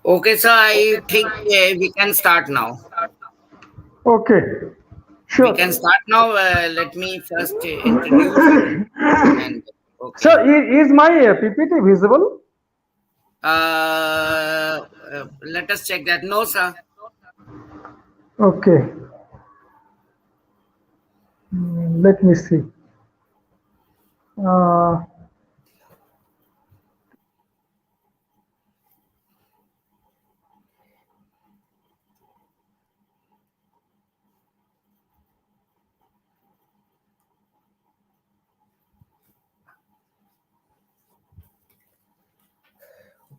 Okay, so I think we can start now. Okay, We sure. can start now. Let me first introduce and Sir, okay. is my PPT visible? Let us check that. No, sir. Okay, let me see. Uh,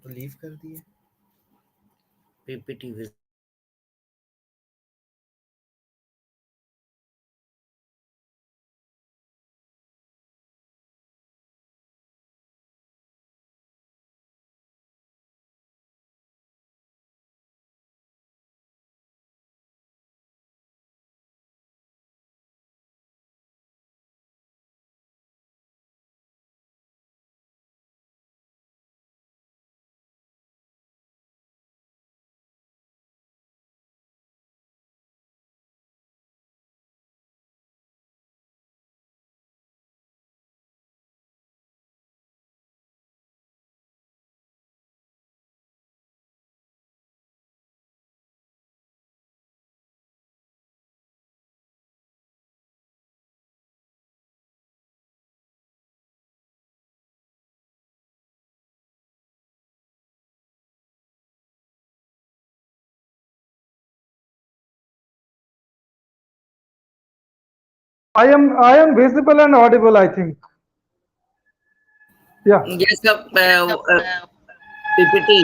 तो leave कर दिए PPT I am visible and audible, I think. Yeah. Yes, sir. PPT.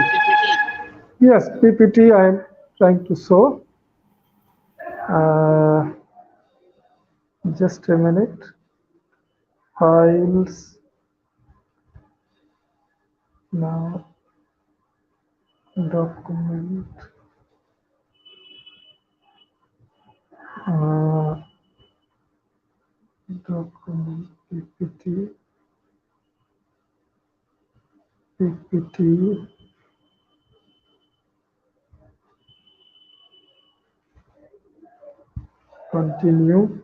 Yes, PPT I am trying to show. Uh, just a minute. Files. Now, document. Uh, document PPT. PPT. Continue.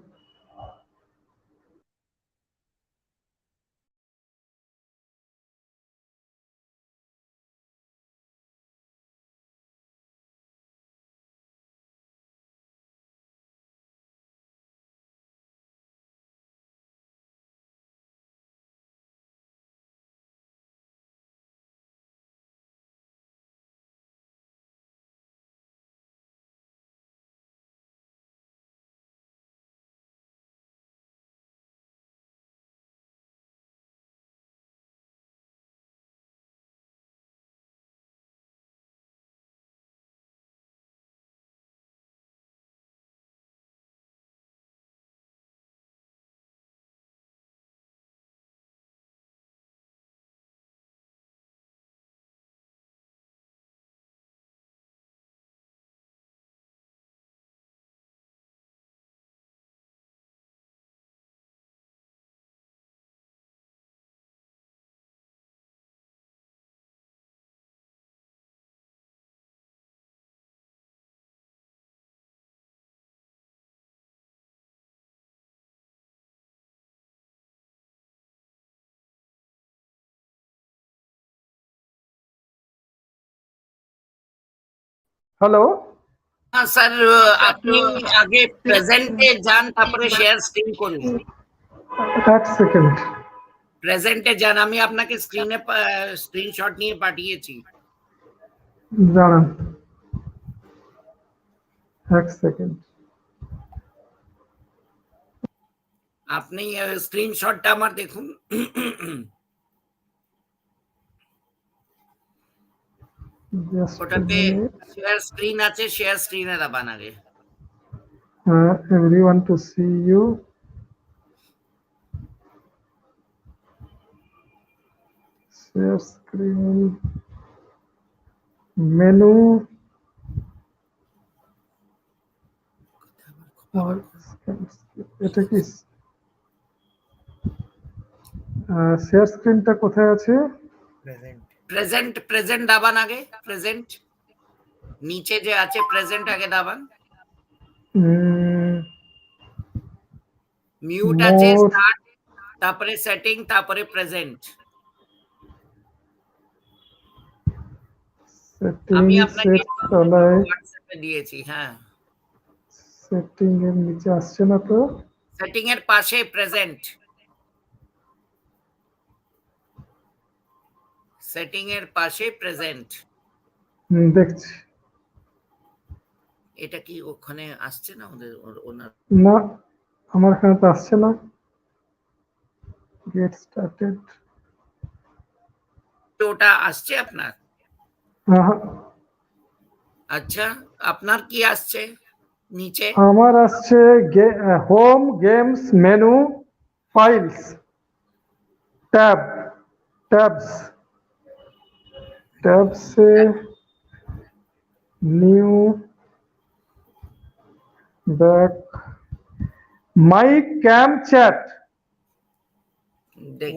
Hello, হ্যাঁ sir, আপনি আগে প্রেজেন্টে যান, তারপরে share screen করুন। এক second প্রেজেন্টে যান, আমি আপনাকে স্ক্রিনে স্ক্রিনশট নিয়ে পাঠিয়েছি। দাঁড়ান, এক সেকেন্ড। আপনি স্ক্রিনশটটা আমার দেখুন। জাস্ট ওটাতে শেয়ার স্ক্রিন আছে, শেয়ার স্ক্রিনে দাবান আগে। Everyone to see you. Share screen, menu, এটা কি শেয়ার স্ক্রিনটা কোথায় আছে? প্রেজেন্ট প্রেজেন্ট দাবান আগে, প্রেজেন্ট নিচে যে আছে প্রেজেন্ট আগে দাবান। মিউট আছে, মোর স্টার্ট, তারপরে সেটিং, তারপরে প্রেজেন্ট। আমি সেটিংস আপনাকে এর তলায়, হোয়াটসঅ্যাপে দিয়েছি। হ্যাঁ, সেটিং এর নিচে আসছে না তো। সেটিং এর পাশে প্রেজেন্ট, সেটিং এর পাশে প্রেজেন্ট। দেখছি এটা কি ওখানে আসছে না ওদের ওনার? না, আমার এখানে তো আসছে না। গেট স্টার্টেড, ওটা আসছে আপনার? আচ্ছা, আপনার কি আসছে নিচে? আমার আসছে home, games, menu, files, tab, tabs, ট্যাবসে new, back, my cam chat.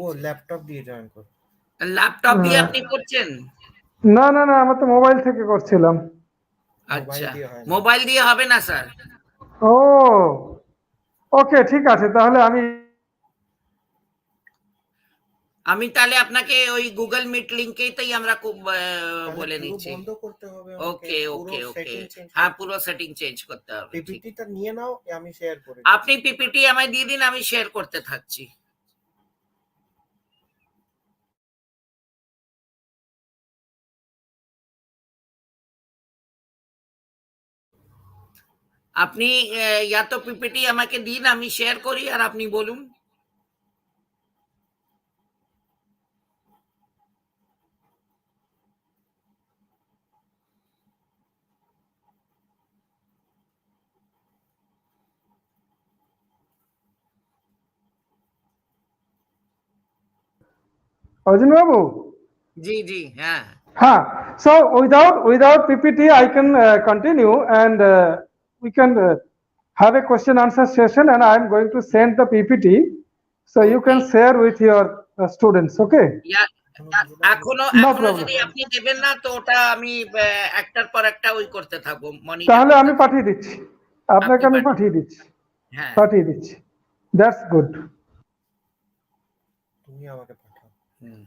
ও ল্যাপটপ দিয়ে জয়েন কর। ল্যাপটপ দিয়ে আপনি করছেন? না না না, আমার তো মোবাইল থেকে করছিলাম। আচ্ছা, মোবাইল দিয়ে হয় না। মোবাইল দিয়ে হবে না স্যার। ও ওকে, ঠিক আছে, তাহলে আমি আমি তাহলে আপনাকে ওই গুগল মিট লিংকেই আমরা তাহলে বলে পুরো নিচ্ছি। বন্ধ করতে হবে আমাকে, ওকে পুরো ওকে ওকে, সেটিং চেঞ্জ হ্যাঁ করতে পুরো সেটিং চেঞ্জ করতে হবে। ঠিক, পিপিটিটা নিয়ে নাও, আমি শেয়ার করে আপনি দিচ্ছি। পিপিটি আমায় দিয়ে দিন, আমি শেয়ার করতে থাকছি। আপনি ইয়া তো পিপিটি আমাকে দিন, আমি শেয়ার করি আর আপনি বলুন। অর্জুন বাবু। জি জি, হ্যাঁ। So without PPT, I can continue, and we can have a question answer session, and I am going to send the PPT, so you can Okay. share with your students. Okay? এখনো No এখনো problem. যদি আপনি দেবেন না, তো ওটা আমি একটার পর একটা ওই করতে থাকবো, মনিটর তাহলে করতে আমি থাকবো। পাঠিয়ে দিচ্ছি, আপনাকে আপনি আমি পাঠিয়ে, পাঠিয়ে দিচ্ছি, হ্যাঁ। পাঠিয়ে দিচ্ছি। That's good. তুমি আমাকে পাঠাও। হুম।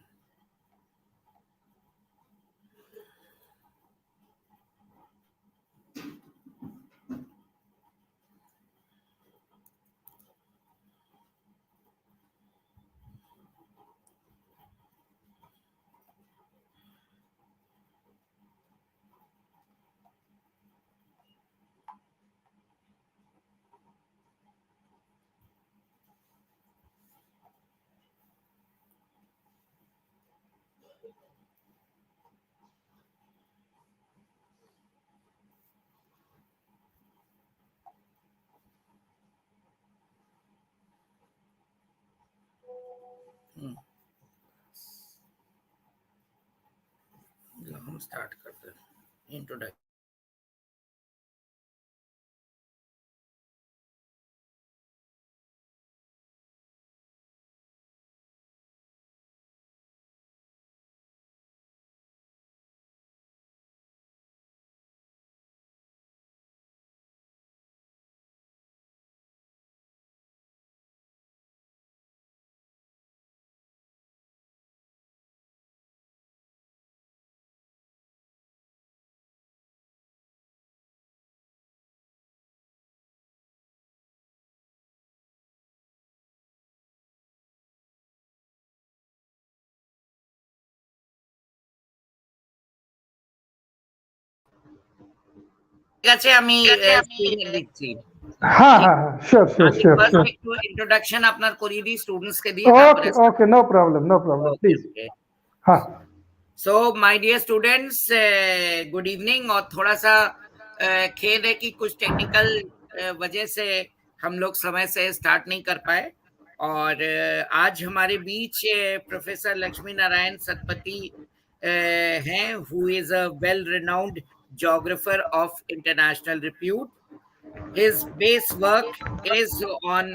हम स्टार्ट करते हैं इंट्रोडक्शन। আছে, আমি স্ক্রিনে দিচ্ছি। হ্যাঁ হ্যাঁ হ্যাঁ, শিওর শিওর আমি শিওর ফার্স্ট শিওর। একটু ইন্ট্রোডাকশন আপনার করিয়ে দিই স্টুডেন্টস কে দিয়ে, তারপরে okay okay, no problem okay please. Okay. हाँ so my dear students, good evening. और थोड़ा सा खेद है कि कुछ टेक्निकल वजह से हम लोग समय से स्टार्ट नहीं कर पाए। और आज हमारे बीच प्रोफेसर लक्ष्मी नारायण सतपति हैं, who is a well renowned geographer of international repute. His base work is on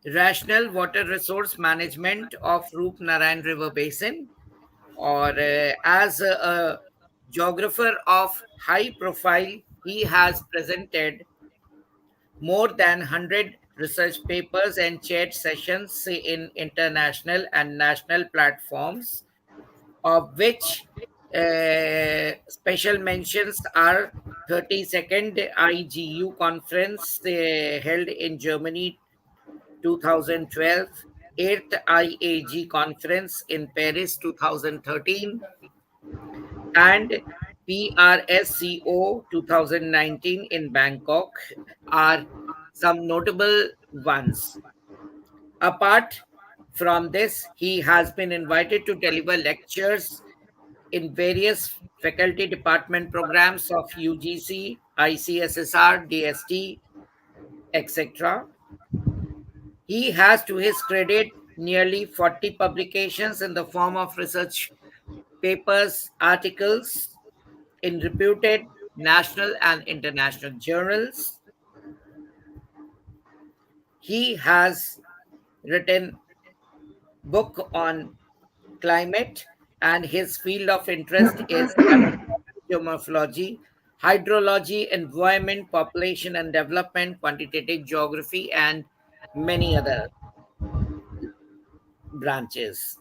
rational water resource management of Roopnarayan River Basin, or as a geographer of high profile, he has presented more than 100 research papers and chaired sessions in international and national platforms, of which special mentions are 32nd IGU conference held in Germany 2012, 8th IAG conference in Paris 2013, and PRSCO 2019 in Bangkok are some notable ones. Apart from this, he has been invited to deliver lectures in various faculty department programs of UGC, ICSSR, DST, etc. He has, to his credit, nearly 40 publications in the form of research papers, articles in reputed national and international journals. He has written book on climate, and his field of interest is geomorphology, hydrology, environment, population and development, quantitative geography, and many other branches.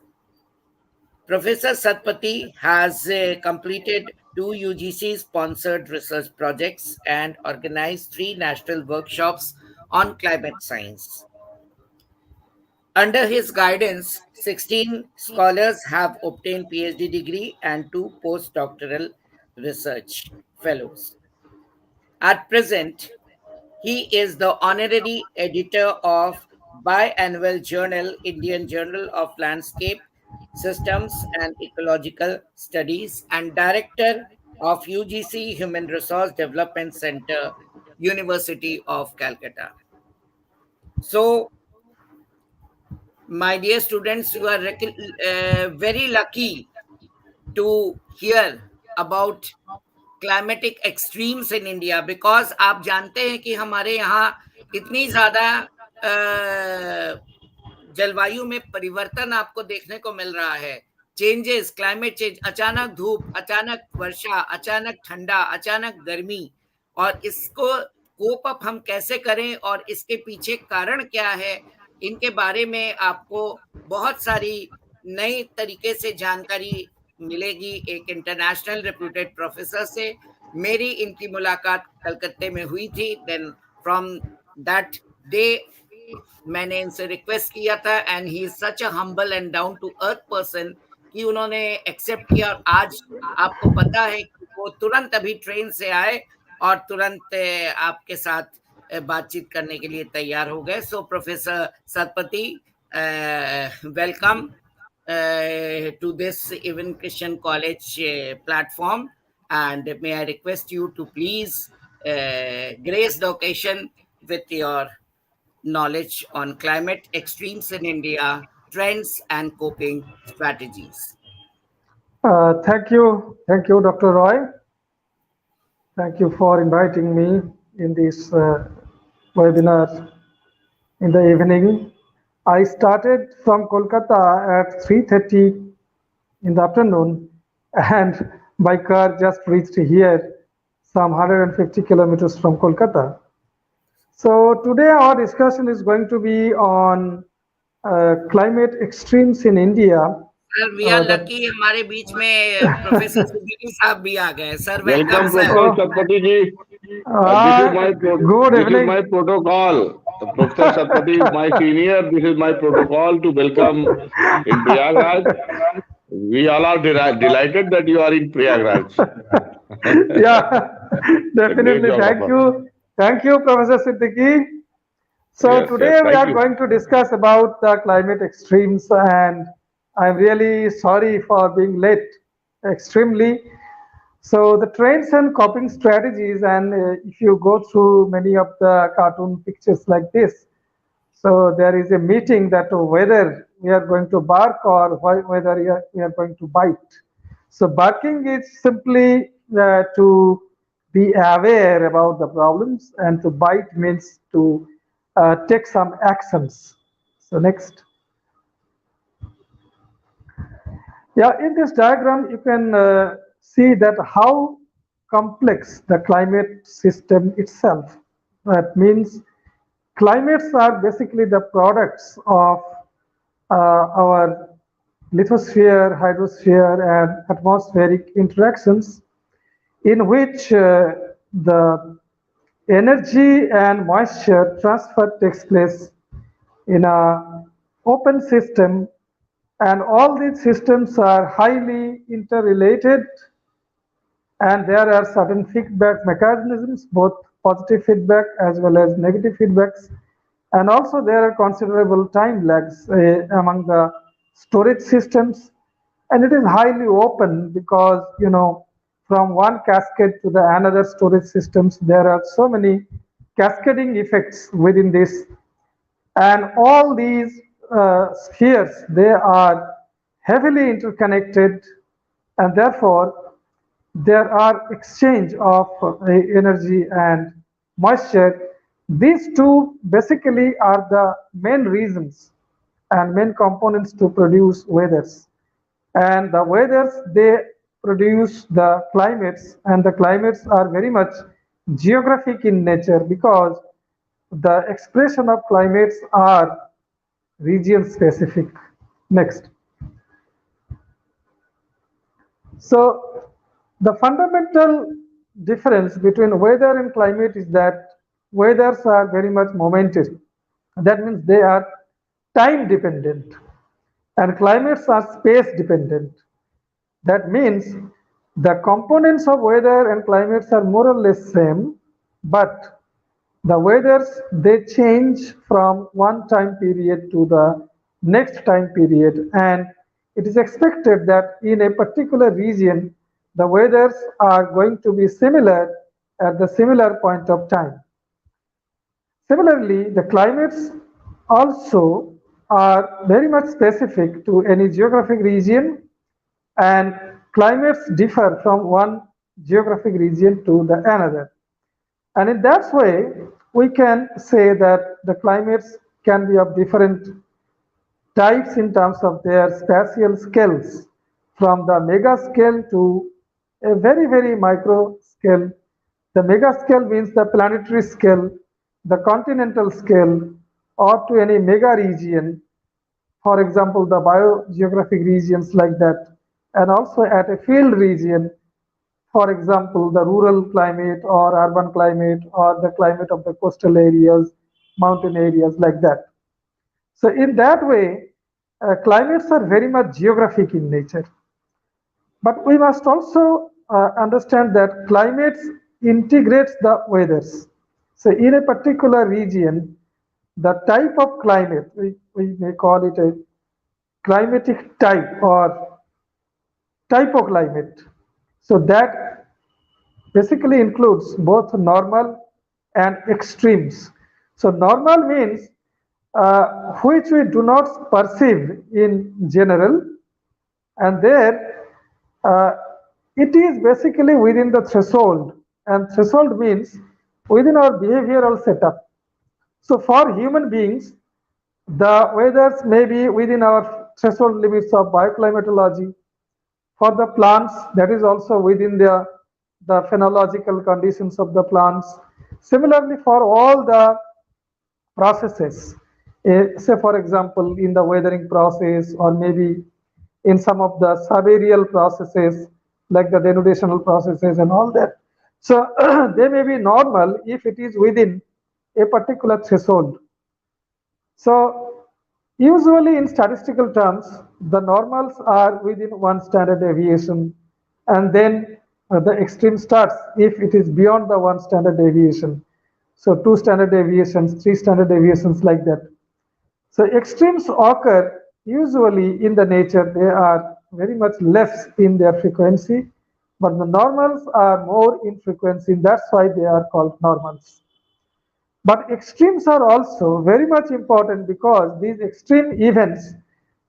Professor Satpati has completed 2 UGC-sponsored research projects and organized 3 national workshops on climate science. Under his guidance, 16 scholars have obtained PhD degree and 2 postdoctoral research fellows. At present, he is the honorary editor of biannual journal Indian Journal of Landscape Systems and Ecological Studies and director of UGC Human Resource Development Center, University of Calcutta. So, my dear students, you are very lucky to hear about climatic extremes in India, because आप जानते हैं कि हमारे यहाँ इतनी ज्यादा जलवायु में परिवर्तन आपको देखने को मिल रहा है। चेंजेस, क्लाइमेट चेंज, अचानक धूप, अचानक वर्षा, अचानक ठंडा, अचानक गर्मी, और इसको कोप अप हम कैसे करें और इसके पीछे कारण क्या है, इनके बारे में आपको बहुत सारी नई तरीके से जानकारी मिलेगी एक इंटरनेशनल रेप्यूटेड प्रोफेसर से। मेरी इनकी मुलाकात कलकत्ते में हुई थी। देन फ्रॉम दैट डे मैंने इनसे रिक्वेस्ट किया था, and he is such a humble and down to earth person कि उन्होंने एक्सेप्ट किया। और आज आपको पता है कि वो तुरंत अभी ट्रेन से आए और तुरंत आपके साथ बातचीत करने के लिए तैयार हो गए। So professor Satpathy, welcome to this EWING Christian College platform, and may I request you to please grace the occasion with your knowledge on climate extremes in India, trends and coping strategies. thank you, Dr. Roy. Thank you for inviting me in this webinar in the evening. I started from Kolkata at 3:30 in the afternoon, and by car just reached here, some 150 kilometers from Kolkata. So today our discussion is going to be on climate extremes in India. Sir, we are lucky हमारे बीच में professor Siddiqui साहब भी आ गए। Sir, welcome Welcome, sir. Professor Satpati ji. Good This is evening. my protocol. Professor Satpati is my senior. This is my protocol to welcome in Prayagraj. We all are delighted that you are in Prayagraj. Yeah, definitely. job, Thank you, Professor Siddiqui. So Yes, yes, today we thank are you. going to discuss about the climate extremes, and I'm really sorry for being late, extremely. So the trends and coping strategies, and if you go through many of the cartoon pictures like this, so there is a meeting that whether we are going to bark or whether we are going to bite. So barking is simply to be aware about the problems, and to bite means to take some actions. So next. Yeah, in this diagram, you can see that how complex the climate system itself. That means climates are basically the products of our lithosphere, hydrosphere, and atmospheric interactions, in which the energy and moisture transfer takes place in a open system, and all these systems are highly interrelated, and there are certain feedback mechanisms, both positive feedback as well as negative feedbacks, and also there are considerable time lags among the storage systems, and it is highly open because from one cascade to the another storage systems there are so many cascading effects within this, and all these spheres, they are heavily interconnected, and therefore there are exchange of energy and moisture. These two basically are the main reasons and main components to produce weathers. And the weathers, they produce the climates, and the climates are very much geographic in nature because the expression of climates are region specific. Next. So the fundamental difference between weather and climate is that weathers are very much momentary. That means they are time dependent, and climates are space dependent. That means the components of weather and climates are more or less same, but the weathers, they change from one time period to the next time period, and it is expected that in a particular region the weathers are going to be similar at the similar point of time. Similarly, the climates also are very much specific to any geographic region, and climates differ from one geographic region to the another. And in that way, we can say that the climates can be of different types in terms of their spatial scales, from the mega scale to a very, very micro scale. The mega scale means the planetary scale, the continental scale, or to any mega region, for example, the biogeographic regions like that, and also at a field region, for example, the rural climate or urban climate or the climate of the coastal areas, mountain areas like that. So in that way, climates are very much geographic in nature. But we must also understand that climates integrates the weathers. So in a particular region, the type of climate, we may call it a climatic type or typoclimate. So that basically includes both normal and extremes. So normal means which we do not perceive in general, and there it is basically within the threshold, and threshold means within our behavioral setup. So for human beings, the weathers may be within our threshold limits of bioclimatology. For the plants, that is also within the phenological conditions of the plants. Similarly, for all the processes, say for example, in the weathering process, or maybe in some of the subaerial processes like the denudational processes and all that. So they may be normal if it is within a particular threshold. So Usually in statistical terms, the normals are within 1 standard deviation, and then the extreme starts if it is beyond the 1 standard deviation. So 2 standard deviations, 3 standard deviations, like that. So extremes occur usually in the nature, they are very much less in their frequency, but the normals are more in frequency, that's why they are called normals. But extremes are also very much important because these extreme events,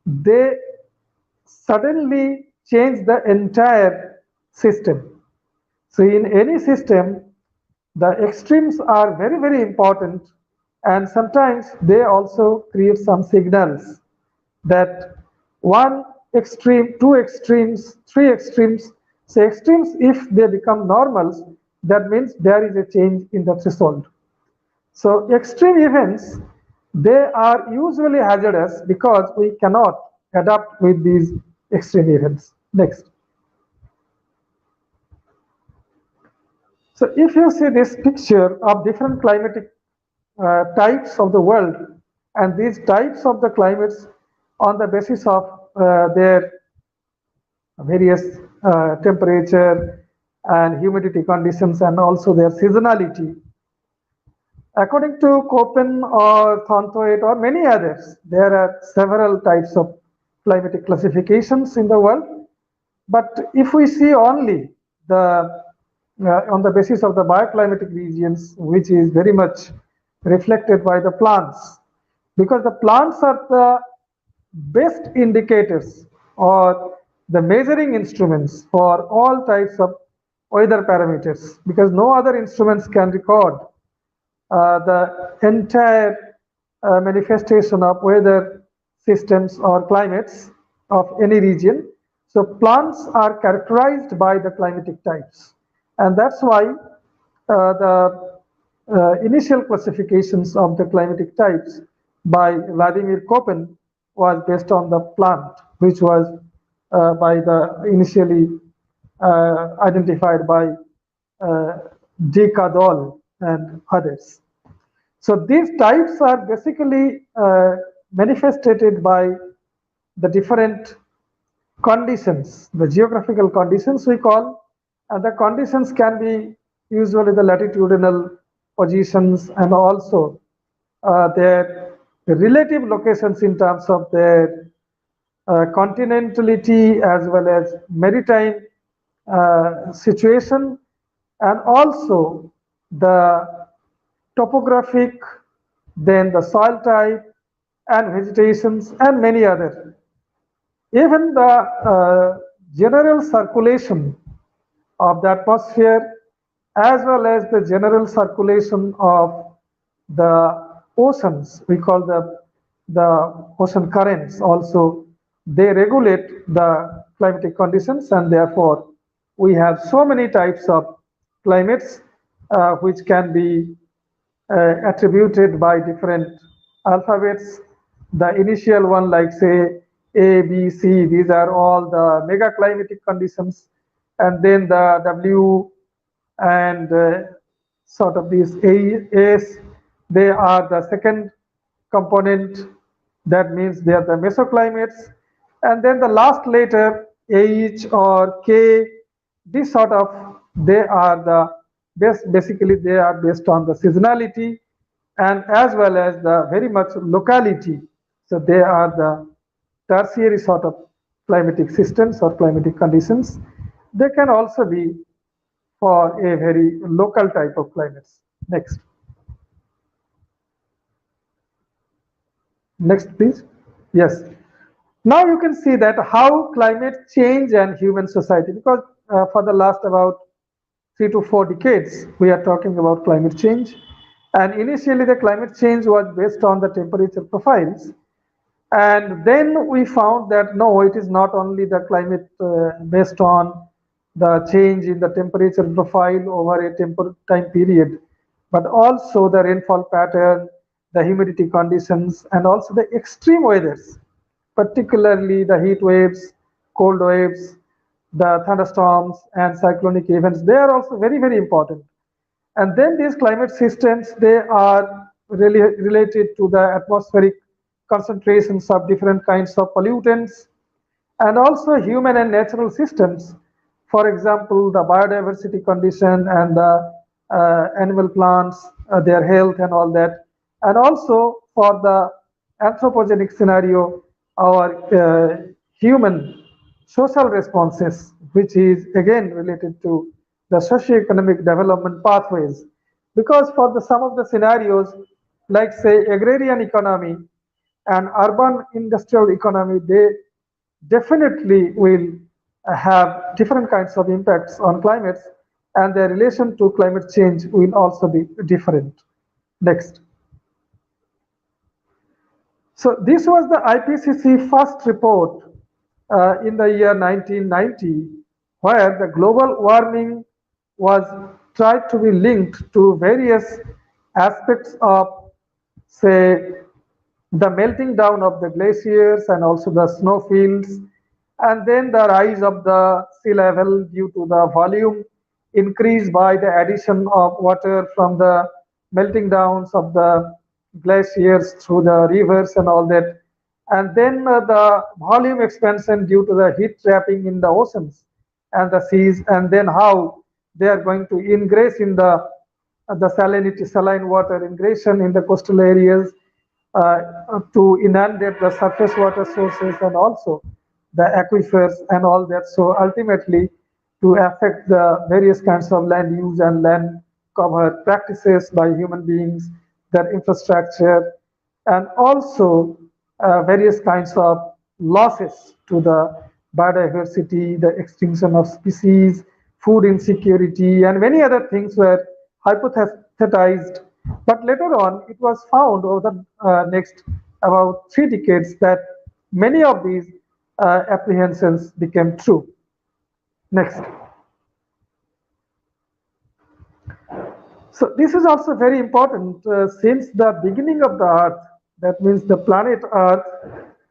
they suddenly change the entire system. So in any system, the extremes are very, very important, and sometimes they also create some signals that one extreme, two extremes, three extremes. So extremes, if they become normals, that means there is a change in the threshold. So extreme events, they are usually hazardous because we cannot adapt with these extreme events. Next. So if you see this picture of different climatic types of the world, and these types of the climates on the basis of their various temperature and humidity conditions and also their seasonality. According to Köppen or Thornthwaite or many others, there are several types of climatic classifications in the world. But if we see only the on the basis of the bioclimatic regions, which is very much reflected by the plants, because the plants are the best indicators or the measuring instruments for all types of weather parameters, because no other instruments can record the entire manifestation of weather systems or climates of any region. So plants are characterized by the climatic types, and that's why the initial classifications of the climatic types by Vladimir Köppen was based on the plant, which was by the initially identified by J. Cadol and others. So these types are basically manifested by the different conditions, the geographical conditions we call, and the conditions can be usually the latitudinal positions and also their relative locations in terms of their continentality as well as maritime situation, and also the topographic, then the soil type and vegetations and many other. Even the general circulation of the atmosphere as well as the general circulation of the oceans, we call the ocean currents also, they regulate the climatic conditions, and therefore we have so many types of climates which can be attributed by different alphabets. The initial one, like say A, B, C, these are all the mega climatic conditions, and then the W and sort of these A's, they are the second component, that means they are the mesoclimates, and then the last letter H or K, this sort of, they are the basically they are based on the seasonality and as well as the very much locality. So they are the tertiary sort of climatic systems or climatic conditions. They can also be for a very local type of climates. Next. Next, please. Yes. Now you can see that how climate change and human society, because for the last about 3 to 4 decades, we are talking about climate change. And initially the climate change was based on the temperature profiles. And then we found that no, it is not only the climate based on the change in the temperature profile over a time period, but also the rainfall pattern, the humidity conditions, and also the extreme weathers, particularly the heat waves, cold waves, the thunderstorms and cyclonic events. They are also very, very important. And then these climate systems, they are really related to the atmospheric concentrations of different kinds of pollutants, and also human and natural systems. For example, the biodiversity condition and the animal plants, their health and all that. And also for the anthropogenic scenario, our human social responses, which is again related to the socio-economic development pathways. Because for the some of the scenarios, like say agrarian economy and urban industrial economy, they definitely will have different kinds of impacts on climates, and their relation to climate change will also be different. Next. So this was the IPCC first report in the year 1990, where the global warming was tried to be linked to various aspects of, say, the melting down of the glaciers and also the snow fields, and then the rise of the sea level due to the volume increase by the addition of water from the melting downs of the glaciers through the rivers and all that, and then the volume expansion due to the heat trapping in the oceans and the seas, and then how they are going to ingress in the salinity, saline water ingression in the coastal areas to inundate the surface water sources and also the aquifers and all that. So ultimately, to affect the various kinds of land use and land cover practices by human beings, their infrastructure, and also various kinds of losses to the biodiversity, the extinction of species, food insecurity, and many other things were hypothesized. But later on, it was found over the next about 3 decades that many of these apprehensions became true. Next. So this is also very important since the beginning of the Earth, that means the planet Earth,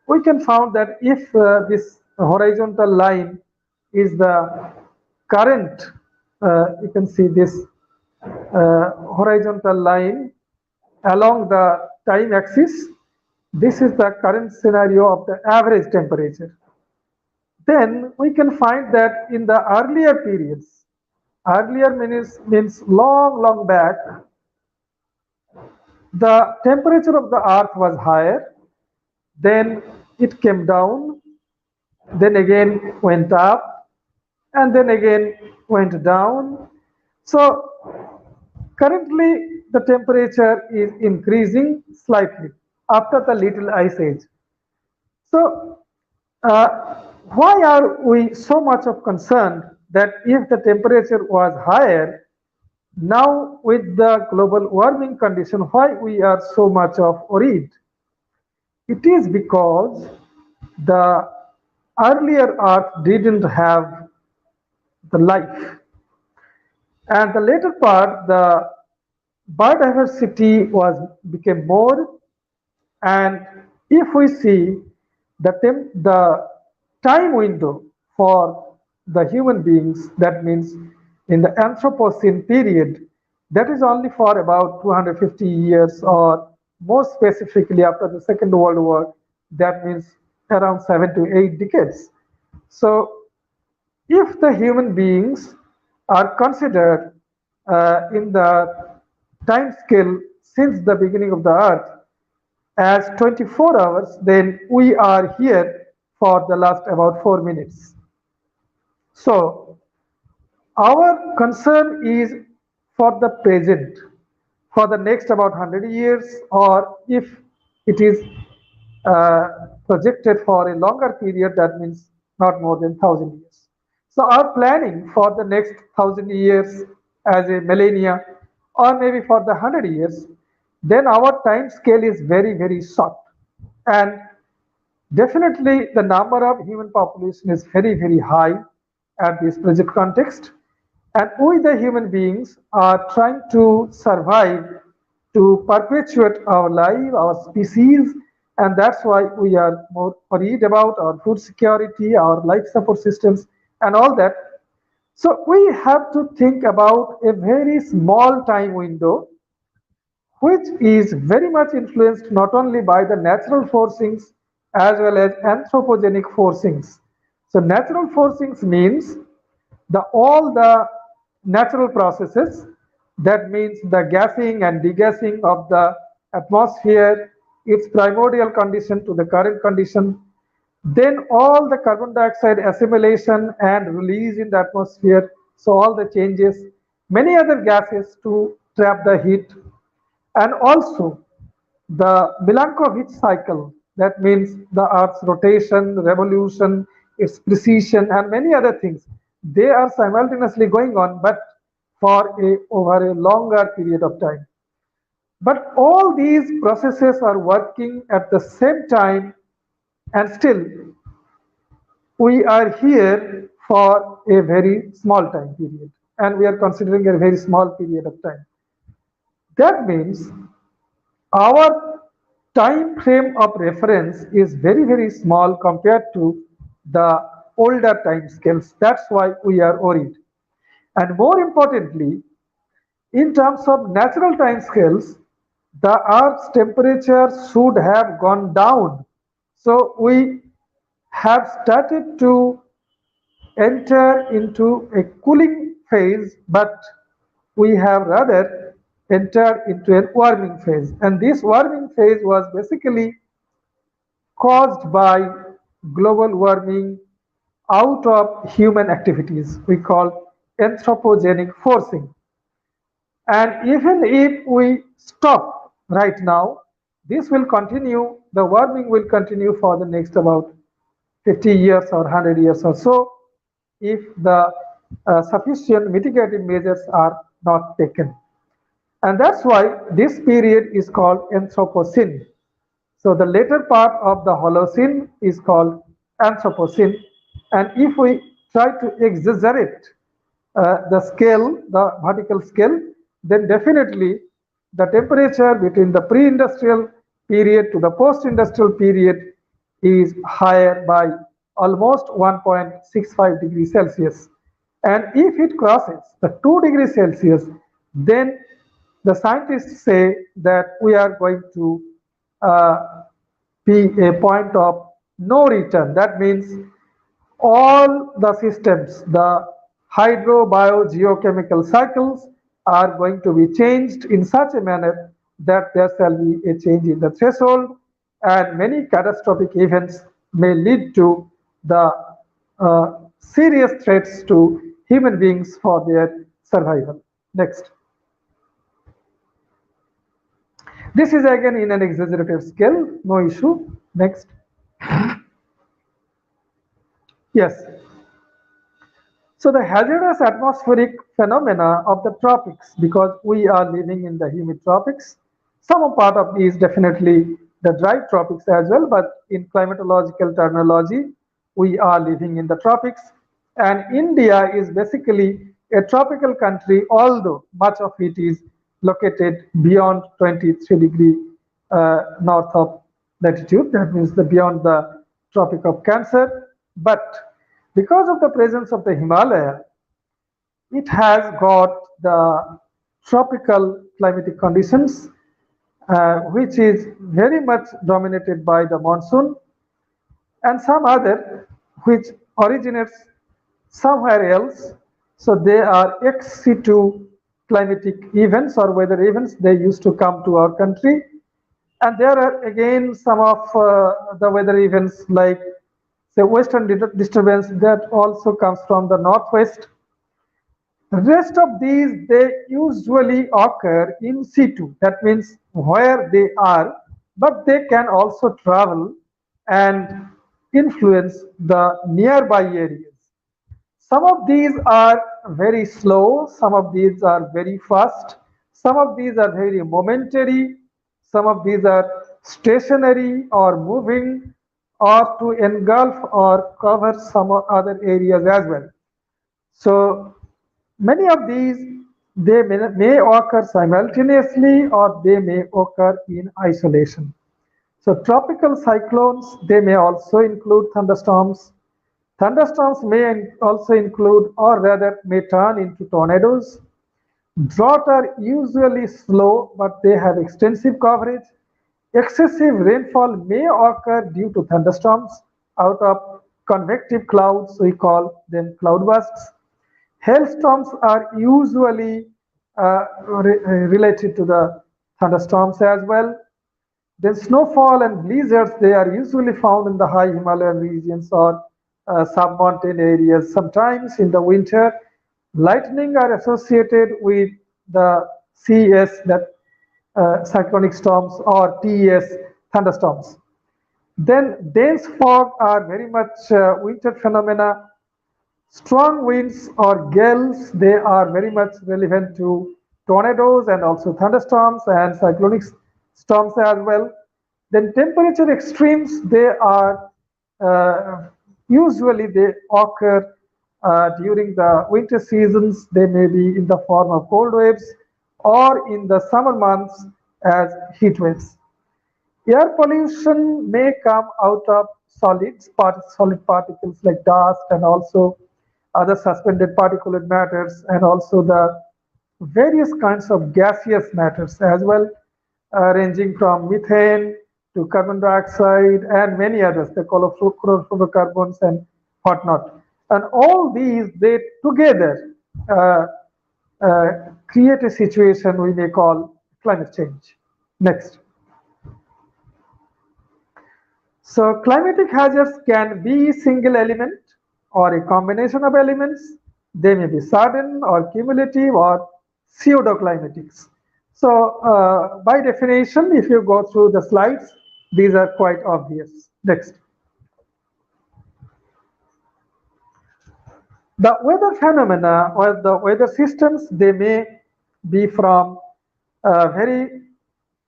we can found that if this horizontal line is the current, you can see this horizontal line along the time axis, this is the current scenario of the average temperature. Then we can find that in the earlier periods, earlier means long back, the temperature of the earth was higher, then it came down, then again went up, and then again went down. So currently the temperature is increasing slightly after the little ice age. So why are we so much of concerned that if the temperature was higher, now with the global warming condition, why we are so much of worried? It is because the earlier Earth didn't have the life, and the later part, the biodiversity became more. And if we see the time window for the human beings, that means in the Anthropocene period, that is only for about 250 years, or more specifically after the Second World War, that means around 7 to 8 decades. So if the human beings are considered in the time scale since the beginning of the earth as 24 hours, then we are here for the last about 4 minutes. So our concern is for the present, for the next about 100 years, or if it is projected for a longer period, that means not more than 1,000 years. So our planning for the next 1,000 years as a millennia, or maybe for the 100 years, then our time scale is very short. And definitely the number of human population is very high at this present context. And we, the human beings, are trying to survive, to perpetuate our life, our species, and that's why we are more worried about our food security, our life support systems, and all that. So we have to think about a very small time window which is very much influenced not only by the natural forcings as well as anthropogenic forcings. So natural forcings means all the natural processes, that means the gassing and degassing of the atmosphere, its primordial condition to the current condition, then all the carbon dioxide assimilation and release in the atmosphere, so all the changes, many other gases to trap the heat, and also the Milankovitch cycle, that means the Earth's rotation, revolution, its precession, and many other things. They are simultaneously going on, but over a longer period of time. But all these processes are working at the same time, and still we are here for a very small time period, and we are considering a very small period of time. That means our time frame of reference is very small compared to the older time scales. That's why we are worried. And more importantly, in terms of natural time scales, the Earth's temperature should have gone down. So we have started to enter into a cooling phase, but we have rather entered into a warming phase. And this warming phase was basically caused by global warming out of human activities, we call anthropogenic forcing. And even if we stop right now, this will continue, the warming will continue for the next about 50 years or 100 years or so if the sufficient mitigating measures are not taken. And that's why this period is called Anthropocene. So the later part of the Holocene is called Anthropocene. And if we try to exaggerate the scale, the vertical scale, then definitely the temperature between the pre-industrial period to the post-industrial period is higher by almost 1.65 degrees Celsius. And if it crosses the 2 degrees Celsius, then the scientists say that we are going to be a point of no return. That means all the systems, the hydro, bio, geochemical cycles are going to be changed in such a manner that there shall be a change in the threshold, and many catastrophic events may lead to the serious threats to human beings for their survival. Next. This is again in an exaggerated scale, no issue. Next. Yes. So the hazardous atmospheric phenomena of the tropics, because we are living in the humid tropics, some part of these definitely the dry tropics as well, but in climatological terminology, we are living in the tropics. And India is basically a tropical country, although much of it is located beyond 23 degree north of latitude, that means beyond the Tropic of Cancer. But because of the presence of the Himalaya, it has got the tropical climatic conditions, which is very much dominated by the monsoon, and some other which originates somewhere else. So they are ex situ climatic events or weather events. They used to come to our country. And there are again some of the weather events like say western disturbance that also comes from the northwest. The rest of these, they usually occur in situ, that means where they are, but they can also travel and influence the nearby areas. Some of these are very slow, some of these are very fast, some of these are very momentary, some of these are stationary or moving, or to engulf or cover some other areas as well. So many of these, they may occur simultaneously or they may occur in isolation. So tropical cyclones, they may also include thunderstorms. Thunderstorms may also include, or rather may turn into tornadoes. Drought are usually slow, but they have extensive coverage. Excessive rainfall may occur due to thunderstorms out of convective clouds, we call them cloudbursts. Hailstorms are usually related to the thunderstorms as well. Then snowfall and blizzards, they are usually found in the high Himalayan regions or sub-mountain areas. Sometimes in the winter, lightning are associated with the CS, that cyclonic storms, or TES, thunderstorms. Then dense fog are very much winter phenomena. Strong winds or gales, they are very much relevant to tornadoes and also thunderstorms and cyclonic storms as well. Then temperature extremes, they are usually they occur during the winter seasons. They may be in the form of cold waves or in the summer months as heat waves. Air pollution may come out of solid particles like dust and also other suspended particulate matters, and also the various kinds of gaseous matters as well, ranging from methane to carbon dioxide and many others, the chlorofluorocarbons and whatnot. And all these, they together create a situation we may call climate change. Next. So climatic hazards can be single element or a combination of elements. They may be sudden or cumulative or pseudoclimatics. So by definition, if you go through the slides, these are quite obvious. Next. The weather phenomena or the weather systems, they may be from very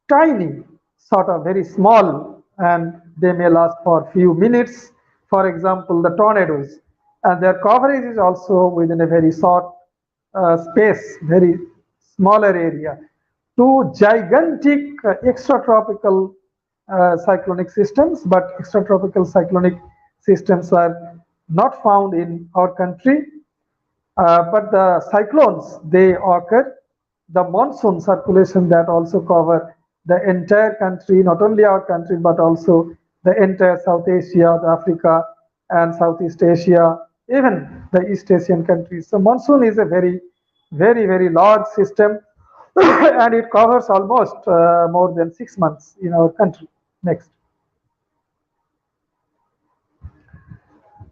tiny, sort of very small, and they may last for few minutes. For example, the tornadoes, and their coverage is also within a very short space, very smaller area, to gigantic extratropical cyclonic systems, but extratropical cyclonic systems are not found in our country. But the cyclones, they occur. The monsoon circulation that also cover the entire country, not only our country, but also the entire South Asia, Africa, and Southeast Asia, even the East Asian countries. So monsoon is a very large system, and it covers almost more than 6 months in our country. Next.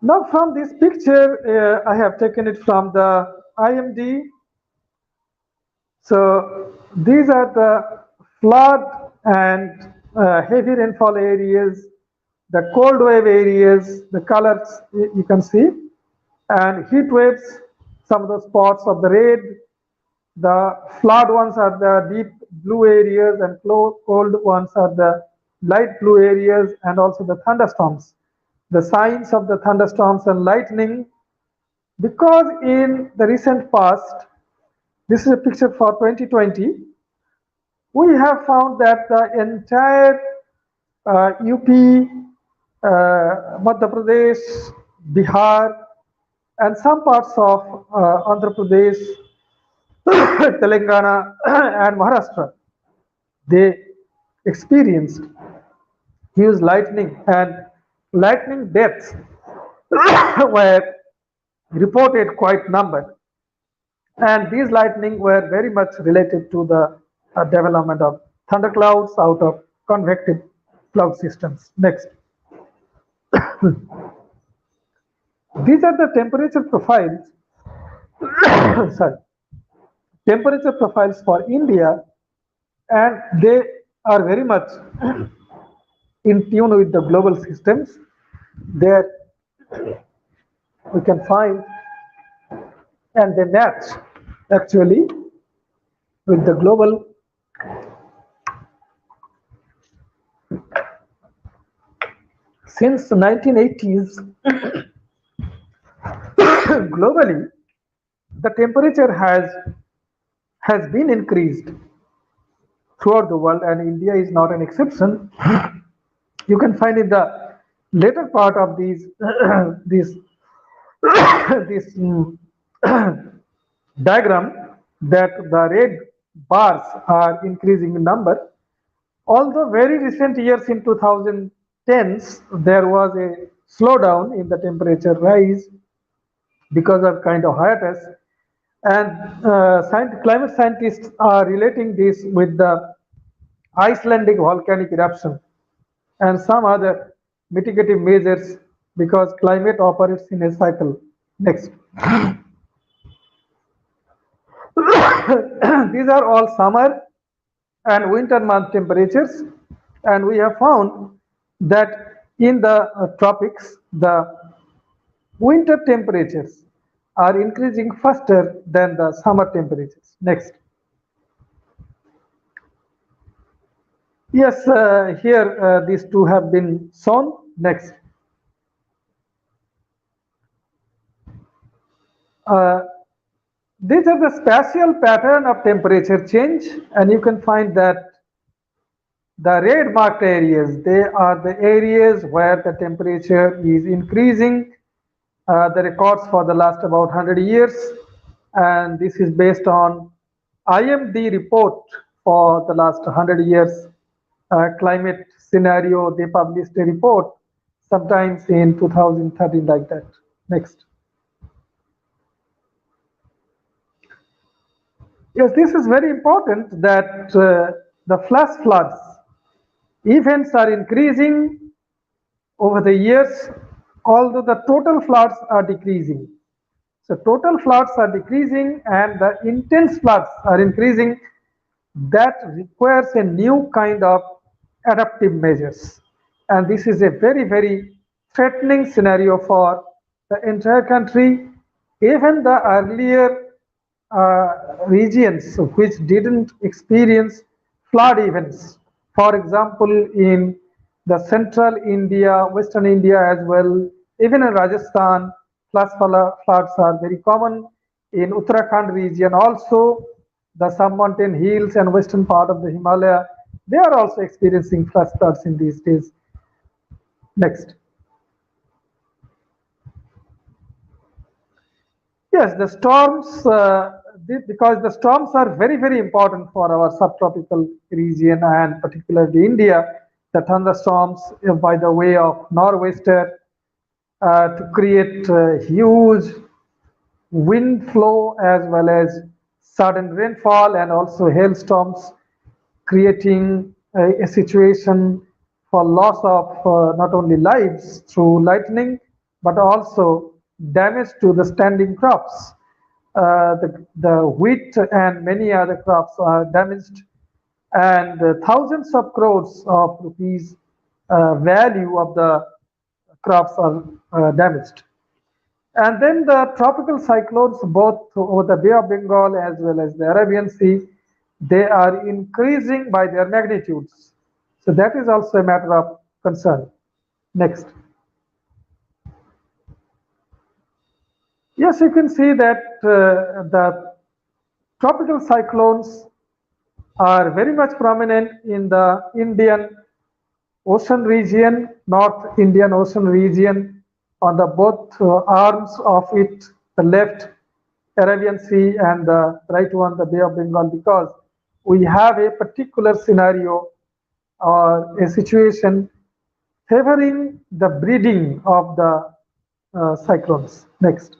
Now from this picture, I have taken it from the IMD. So these are the flood and heavy rainfall areas, the cold wave areas, the colors you can see, and heat waves, some of the spots of the red. The flood ones are the deep blue areas, and cold ones are the light blue areas, and also the thunderstorms. The signs of the thunderstorms and lightning, because in the recent past, this is a picture for 2020, we have found that the entire UP, Madhya Pradesh, Bihar, and some parts of Andhra Pradesh, Telangana, and Maharashtra, they experienced huge lightning, and lightning deaths were reported quite number. And these lightning were very much related to the development of thunderclouds out of convective cloud systems. Next. These are the temperature profiles, sorry, temperature profiles for India, and they are very much in tune with the global systems. There we can find, and they match actually with the global since the 1980s. Globally, the temperature has been increased throughout the world, and India is not an exception. You can find in the later part of these this diagram that the red bars are increasing in number. Although very recent years in 2010s, there was a slowdown in the temperature rise because of kind of hiatus. And climate scientists are relating this with the Icelandic volcanic eruption and some other mitigative measures because climate operates in a cycle. Next. These are all summer and winter month temperatures, and we have found that in the tropics, the winter temperatures are increasing faster than the summer temperatures. Next. Yes, here these two have been shown. Next. These are the spatial pattern of temperature change, and you can find that the red marked areas, they are the areas where the temperature is increasing, the records for the last about 100 years, and this is based on IMD report for the last 100 years climate scenario. They published a report sometimes in 2013 like that. Next. Yes, this is very important that the flash floods events are increasing over the years, although the total floods are decreasing. So total floods are decreasing and the intense floods are increasing. That requires a new kind of adaptive measures. And this is a very, very threatening scenario for the entire country. Even the earlier regions which didn't experience flood events, for example, in the central India, western India as well, even in Rajasthan, floods are very common. In Uttarakhand region also, the sub-mountain hills and western part of the Himalaya, they are also experiencing flash floods in these days. Next. Yes, the storms, because the storms are very, very important for our subtropical region and particularly India. The thunderstorms by the way of nor'wester to create huge wind flow as well as sudden rainfall and also hailstorms, creating a situation for loss of not only lives through lightning but also damage to the standing crops. The wheat and many other crops are damaged, and thousands of crores of rupees value of the crops are damaged. And then the tropical cyclones, both over the Bay of Bengal as well as the Arabian Sea, they are increasing by their magnitudes. So that is also a matter of concern. Next. Yes, you can see that the tropical cyclones are very much prominent in the Indian Ocean region, North Indian Ocean region, on the both arms of it, the left Arabian Sea and the right one, the Bay of Bengal, because we have a particular scenario or a situation favoring the breeding of the cyclones. Next.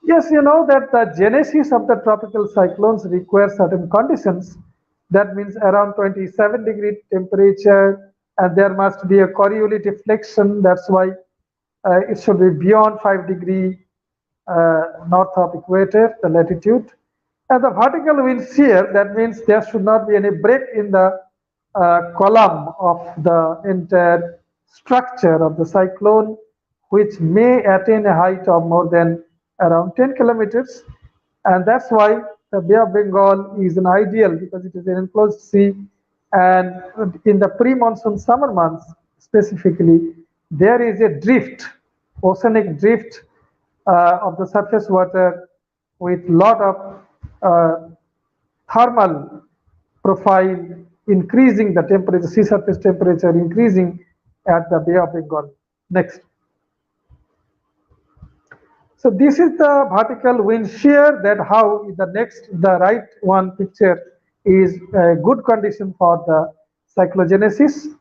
Yes, you know that the genesis of the tropical cyclones requires certain conditions. That means around 27-degree temperature, and there must be a Coriolis deflection. That's why it should be beyond 5 degree north of equator, the latitude. And the vertical wind shear, that means there should not be any break in the column of the entire structure of the cyclone, which may attain a height of more than around 10 kilometers. And that's why the Bay of Bengal is an ideal, because it is an enclosed sea. And in the pre-monsoon summer months, specifically, there is a drift, oceanic drift of the surface water with lot of thermal profile increasing the temperature, sea surface temperature increasing at the Bay of Bengal. Next. So this is the vertical wind shear, that how the right one picture is a good condition for the cyclogenesis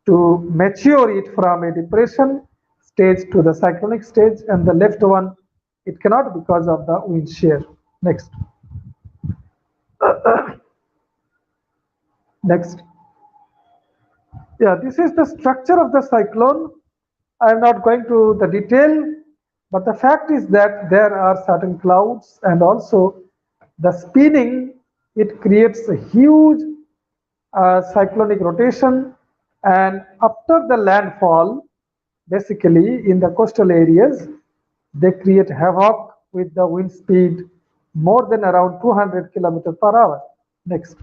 to mature it from a depression stage to the cyclonic stage, and the left one, it cannot because of the wind shear. Next. Next. Yeah, this is the structure of the cyclone. I am not going to the detail, but the fact is that there are certain clouds, and also the spinning, it creates a huge cyclonic rotation, and after the landfall, basically in the coastal areas, they create havoc with the wind speed more than around 200 km per hour. Next.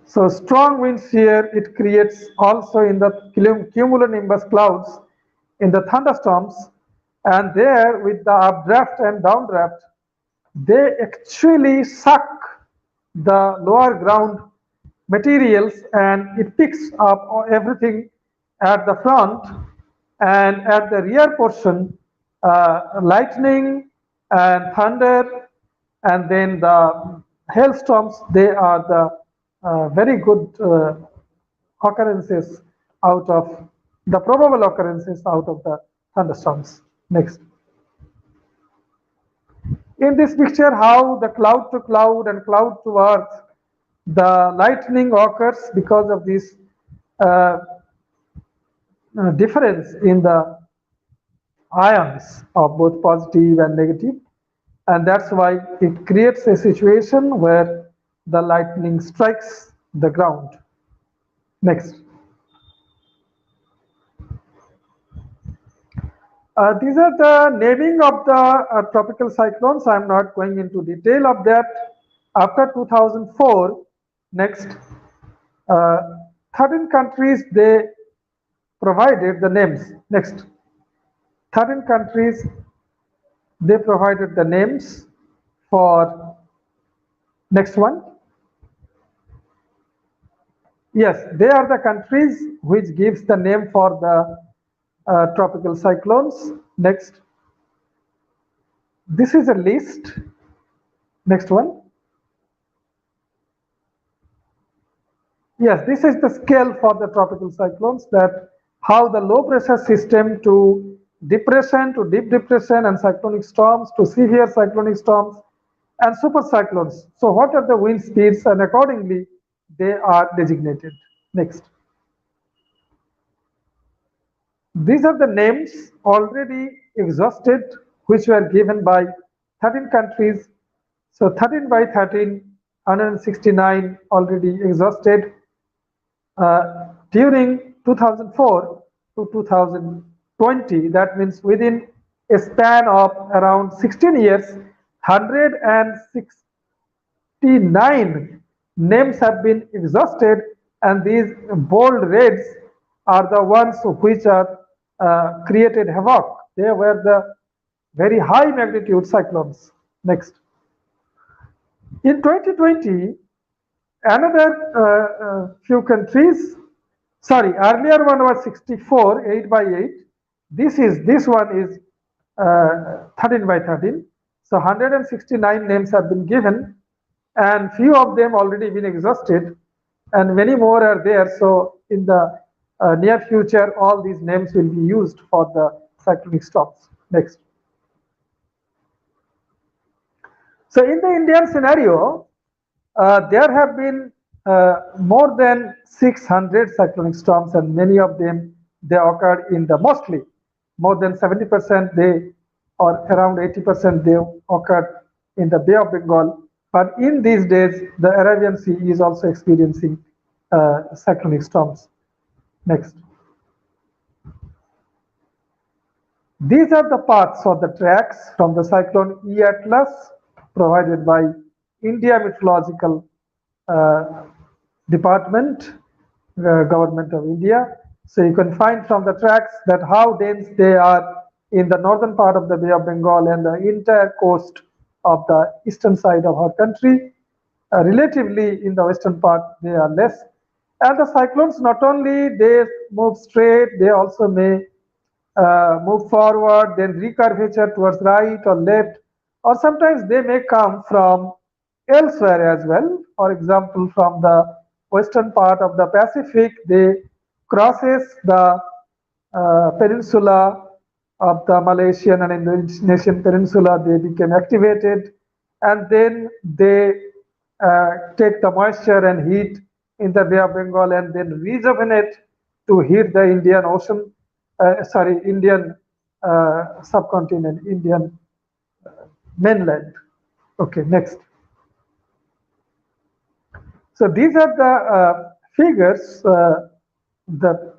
So strong winds here, it creates also in the cumulonimbus clouds in the thunderstorms, and there with the updraft and downdraft, they actually suck the lower ground materials, and it picks up everything at the front, and at the rear portion, lightning and thunder, and then the hailstorms, they are the very good occurrences out of the probable occurrences out of the thunderstorms. Next. In this picture, how the cloud to cloud and cloud to earth, the lightning occurs because of this difference in the ions of both positive and negative, and that's why it creates a situation where the lightning strikes the ground. Next. These are the naming of the tropical cyclones. I'm not going into detail of that. After 2004, next, 13 countries, they provided the names. Next. 13 countries, they provided the names for, next one. Yes, they are the countries which gives the name for the tropical cyclones. Next. This is a list. Next one. Yes, this is the scale for the tropical cyclones, that how the low pressure system to depression to deep depression and cyclonic storms to severe cyclonic storms and super cyclones. So what are the wind speeds, and accordingly they are designated. Next. These are the names already exhausted, which were given by 13 countries. So 13 by 13, 169 already exhausted. During 2004 to 2020, that means within a span of around 16 years, 169 names have been exhausted, and these bold reds are the ones which are created havoc. They were the very high magnitude cyclones. Next. In 2020, another few countries, sorry, earlier one was 64, 8 by 8. This one is 13 by 13. So 169 names have been given, and few of them already been exhausted, and many more are there. So in the near future, all these names will be used for the cyclonic storms. Next. So in the Indian scenario, there have been more than 600 cyclonic storms, and many of them, they occurred in the, mostly more than 70% they, or around 80% they occurred in the Bay of Bengal. But in these days, the Arabian Sea is also experiencing cyclonic storms. Next. These are the paths or the tracks from the cyclone E Atlas provided by India Meteorological Department, Government of India. So you can find from the tracks that how dense they are in the northern part of the Bay of Bengal and the entire coast of the eastern side of our country. Relatively in the western part, they are less. And the cyclones, not only they move straight, they also may move forward, then recurvature towards right or left, or sometimes they may come from elsewhere as well. For example, from the western part of the Pacific, they crosses the peninsula of the Malaysian and Indonesian peninsula. They became activated, and then they take the moisture and heat in the Bay of Bengal and then rejuvenate to heat the Indian Ocean, Indian subcontinent, Indian mainland. Okay, next. So these are the figures, the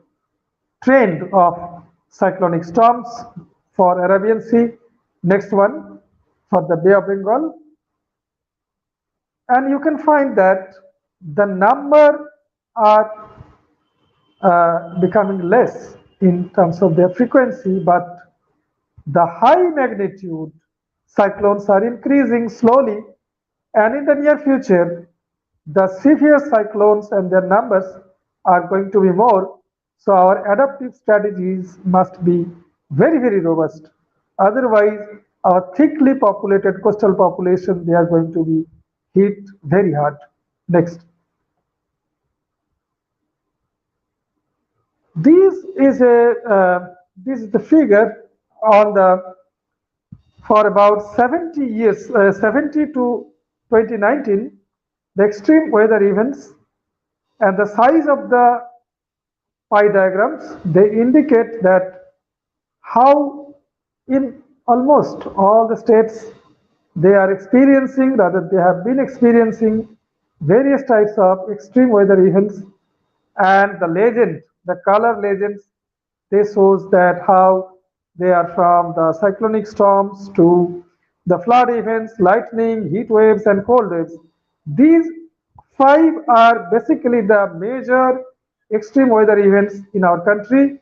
trend of cyclonic storms for Arabian Sea. Next one for the Bay of Bengal. And you can find that the number are becoming less in terms of their frequency, but the high magnitude cyclones are increasing slowly, and in the near future, the severe cyclones and their numbers are going to be more. So our adaptive strategies must be very, very robust. Otherwise, our thickly populated coastal population, they are going to be hit very hard. Next. This is the figure on the for about 70 years, 70 to 2019, the extreme weather events and the size of the pie diagrams, they indicate that how in almost all the states they are experiencing, rather they have been experiencing various types of extreme weather events, and the legend, the color legends, they shows that how they are from the cyclonic storms to the flood events, lightning, heat waves, and cold waves. These five are basically the major extreme weather events in our country.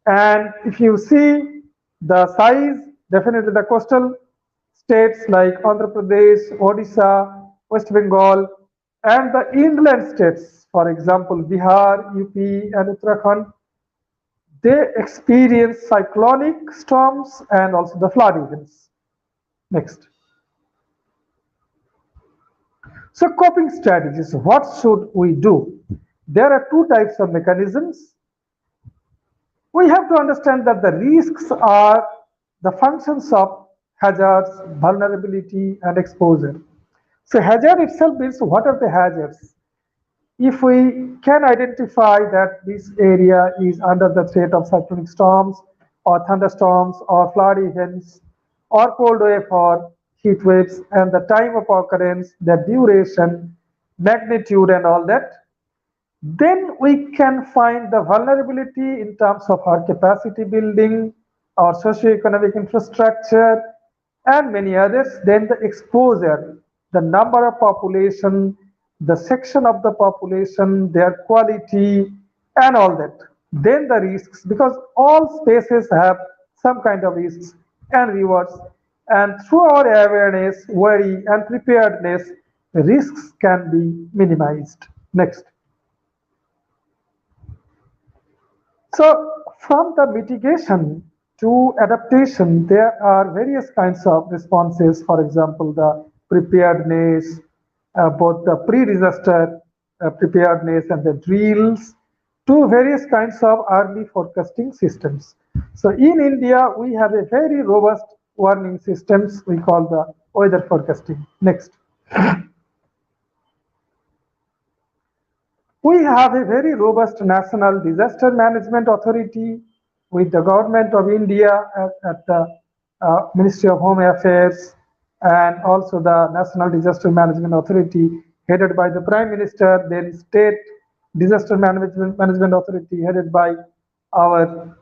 And if you see the size, definitely the coastal states like Andhra Pradesh, Odisha, West Bengal, and the inland states, for example, Bihar, UP, and Uttarakhand, they experience cyclonic storms and also the flood events. Next. So coping strategies, what should we do? There are two types of mechanisms. We have to understand that the risks are the functions of hazards, vulnerability, and exposure. So hazard itself means what are the hazards? If we can identify that this area is under the threat of cyclonic storms or thunderstorms or flood events or cold wave or heat waves and the time of occurrence, the duration, magnitude and all that, then we can find the vulnerability in terms of our capacity building, our socio-economic infrastructure, and many others. Then the exposure, the number of population, the section of the population, their quality, and all that. Then the risks, because all spaces have some kind of risks and rewards. And through our awareness, worry, and preparedness, the risks can be minimized. Next. So from the mitigation to adaptation, there are various kinds of responses. For example, the preparedness, both the pre-disaster preparedness and the drills, to various kinds of early forecasting systems. So in India, we have a very robust warning systems we call the weather forecasting. Next. We have a very robust National Disaster Management Authority with the Government of India at the Ministry of Home Affairs, and also the National Disaster Management Authority headed by the Prime Minister, then State Disaster Management Authority headed by our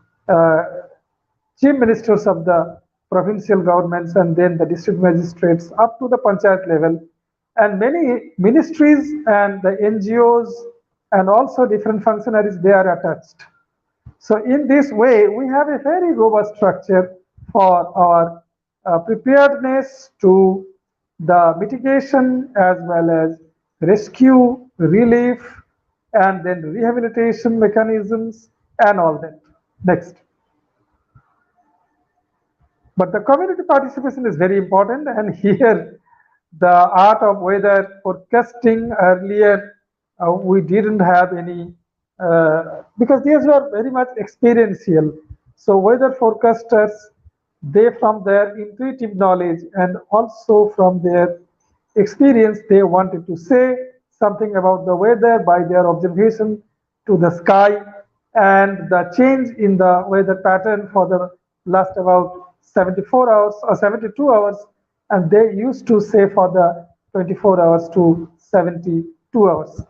chief ministers of the provincial governments, and then the district magistrates up to the panchayat level, and many ministries and the NGOs and also different functionaries, they are attached. So in this way, we have a very robust structure for our preparedness to the mitigation as well as rescue, relief, and then rehabilitation mechanisms and all that. Next. But the community participation is very important, and here the art of weather forecasting earlier, we didn't have any, because these were very much experiential. So weather forecasters, they from their intuitive knowledge and also from their experience, they wanted to say something about the weather by their observation to the sky and the change in the weather pattern for the last about 74 hours or 72 hours, and they used to say for the 24 hours to 72 hours.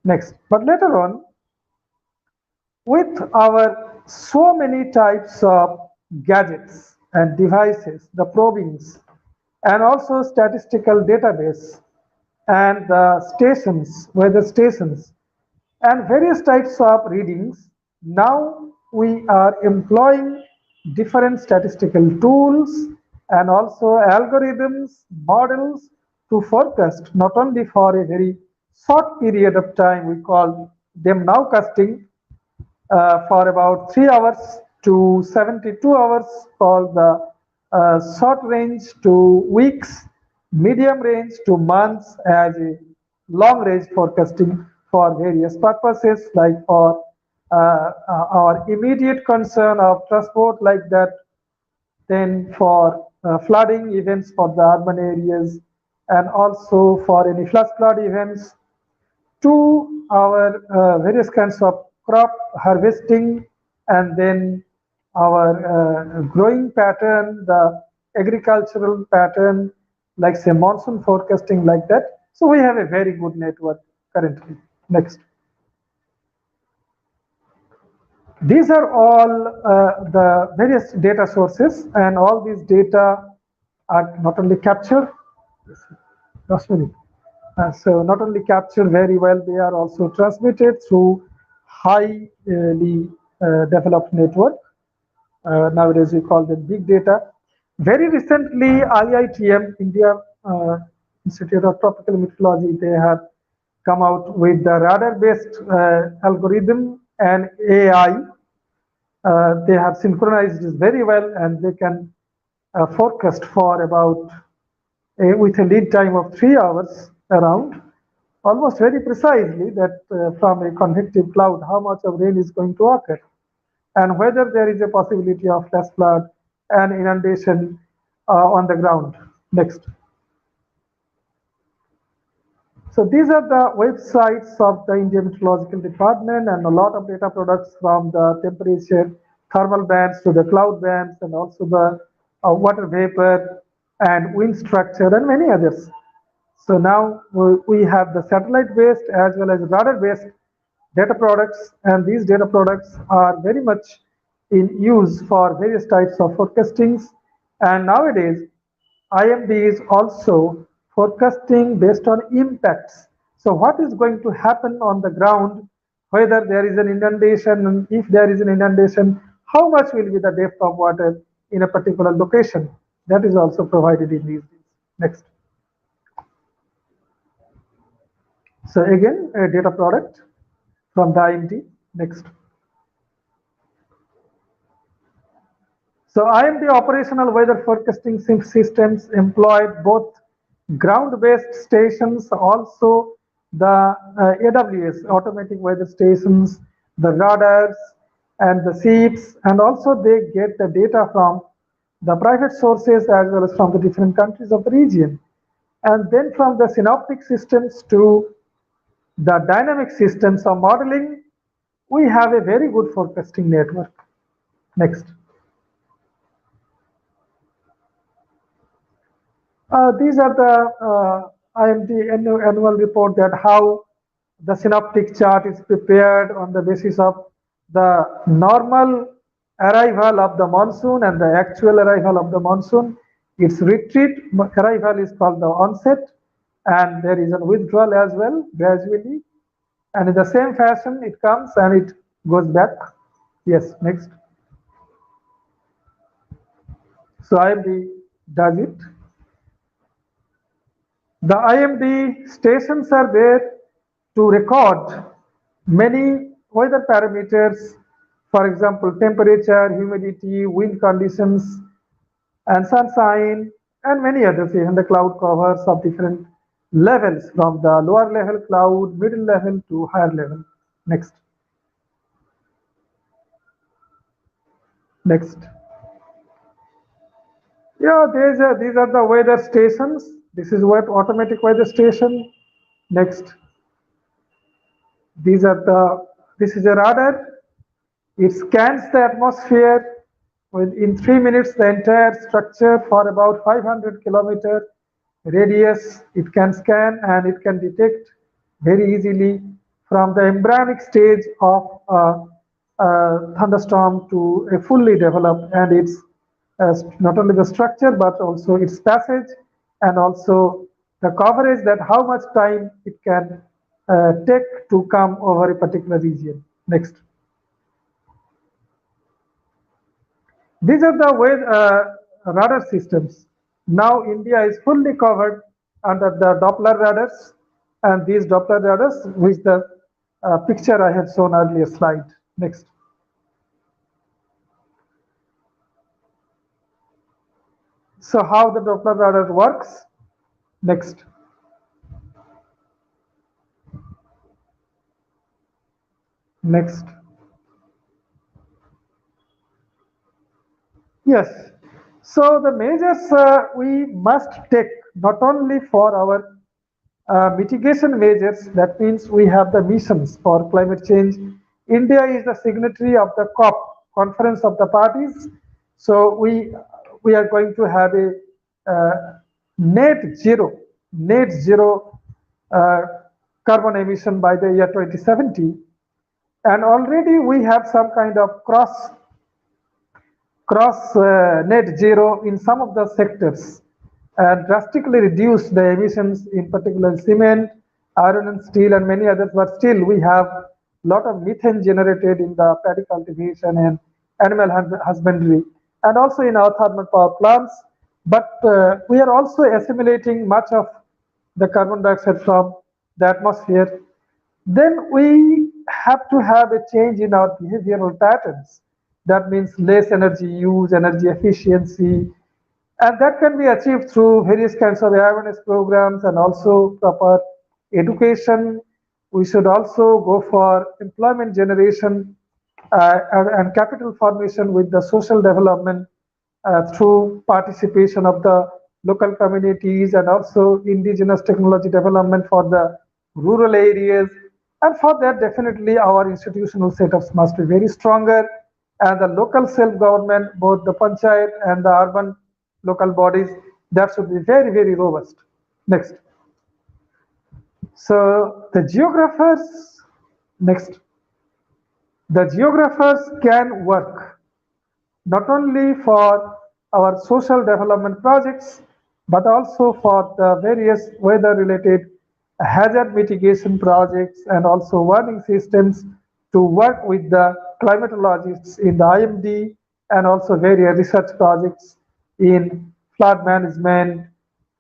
Next. But later on, with our so many types of gadgets and devices, the probings, and also statistical database, and the stations, weather stations, and various types of readings, now we are employing different statistical tools and also algorithms, models to forecast not only for a very short period of time, we call them nowcasting, for about 3 hours to 72 hours for the short range to weeks, medium range to months, as a long range forecasting for various purposes, like for our immediate concern of transport, like that, then for flooding events for the urban areas, and also for any flash flood events, to our various kinds of crop harvesting, and then our growing pattern, the agricultural pattern, like say monsoon forecasting, like that. So we have a very good network currently. Next. These are all the various data sources, and all these data are not only captured, so not only captured very well, they are also transmitted through highly developed network. Nowadays we call them big data. Very recently, IITM, India Institute of Tropical Meteorology, they have come out with the radar-based algorithm and AI. They have synchronized this very well, and they can forecast for about with a lead time of 3 hours around, almost very precisely, that from a convective cloud how much of rain is going to occur, and whether there is a possibility of flash flood and inundation on the ground. Next. So these are the websites of the Indian Meteorological Department, and a lot of data products from the temperature, thermal bands to the cloud bands, and also the water vapor and wind structure and many others. So now we have the satellite-based as well as radar-based data products, and these data products are very much in use for various types of forecastings. And nowadays, IMD is also forecasting based on impacts. So what is going to happen on the ground, whether there is an inundation, and if there is an inundation, how much will be the depth of water in a particular location? That is also provided in these days. Next. So again, a data product from the IMD. Next. So IMD operational weather forecasting systems employed both ground-based stations, also the AWS, automatic weather stations, the radars, and the seeds, and also they get the data from the private sources as well as from the different countries of the region. And then from the synoptic systems to the dynamic systems of modeling, we have a very good forecasting network. Next. These are the IMD annual report, that how the synoptic chart is prepared on the basis of the normal arrival of the monsoon and the actual arrival of the monsoon. Its retreat arrival is called the onset, and there is a withdrawal as well gradually. And in the same fashion, it comes and it goes back. Yes, next. So IMD does it. The IMD stations are there to record many weather parameters, for example, temperature, humidity, wind conditions, and sunshine, and many others, even the cloud covers of different levels from the lower level cloud, middle level to higher level. Next. Next. Yeah, these are the weather stations. This is what automatic weather station. Next. This is a radar. It scans the atmosphere. In 3 minutes, the entire structure for about 500-kilometer radius, it can scan and it can detect very easily from the embryonic stage of a thunderstorm to a fully developed, and it's not only the structure but also its passage and also the coverage, that how much time it can take to come over a particular region. Next. These are the radar systems. Now India is fully covered under the Doppler radars, and these Doppler radars, which the picture I have shown earlier slide. Next. So how the Doppler radar works? Next. Next. Yes. So the measures we must take not only for our mitigation measures, that means we have the missions for climate change. India is the signatory of the COP, Conference of the Parties. So we are going to have a net zero uh, carbon emission by the year 2070. And already we have some kind of cross net zero in some of the sectors and drastically reduce the emissions, in particular cement, iron and steel and many others, but still we have a lot of methane generated in the paddy cultivation and animal husbandry and also in our thermal power plants. But we are also assimilating much of the carbon dioxide from the atmosphere. Then we have to have a change in our behavioral patterns. That means less energy use, energy efficiency, and that can be achieved through various kinds of awareness programs and also proper education. We should also go for employment generation and capital formation with the social development through participation of the local communities and also indigenous technology development for the rural areas. And for that, definitely our institutional setups must be very stronger, and the local self-government, both the panchayat and the urban local bodies, that should be very, very robust. Next. So the geographers, next. The geographers can work not only for our social development projects, but also for the various weather-related hazard mitigation projects and also warning systems to work with the climatologists in the IMD and also various research projects in flood management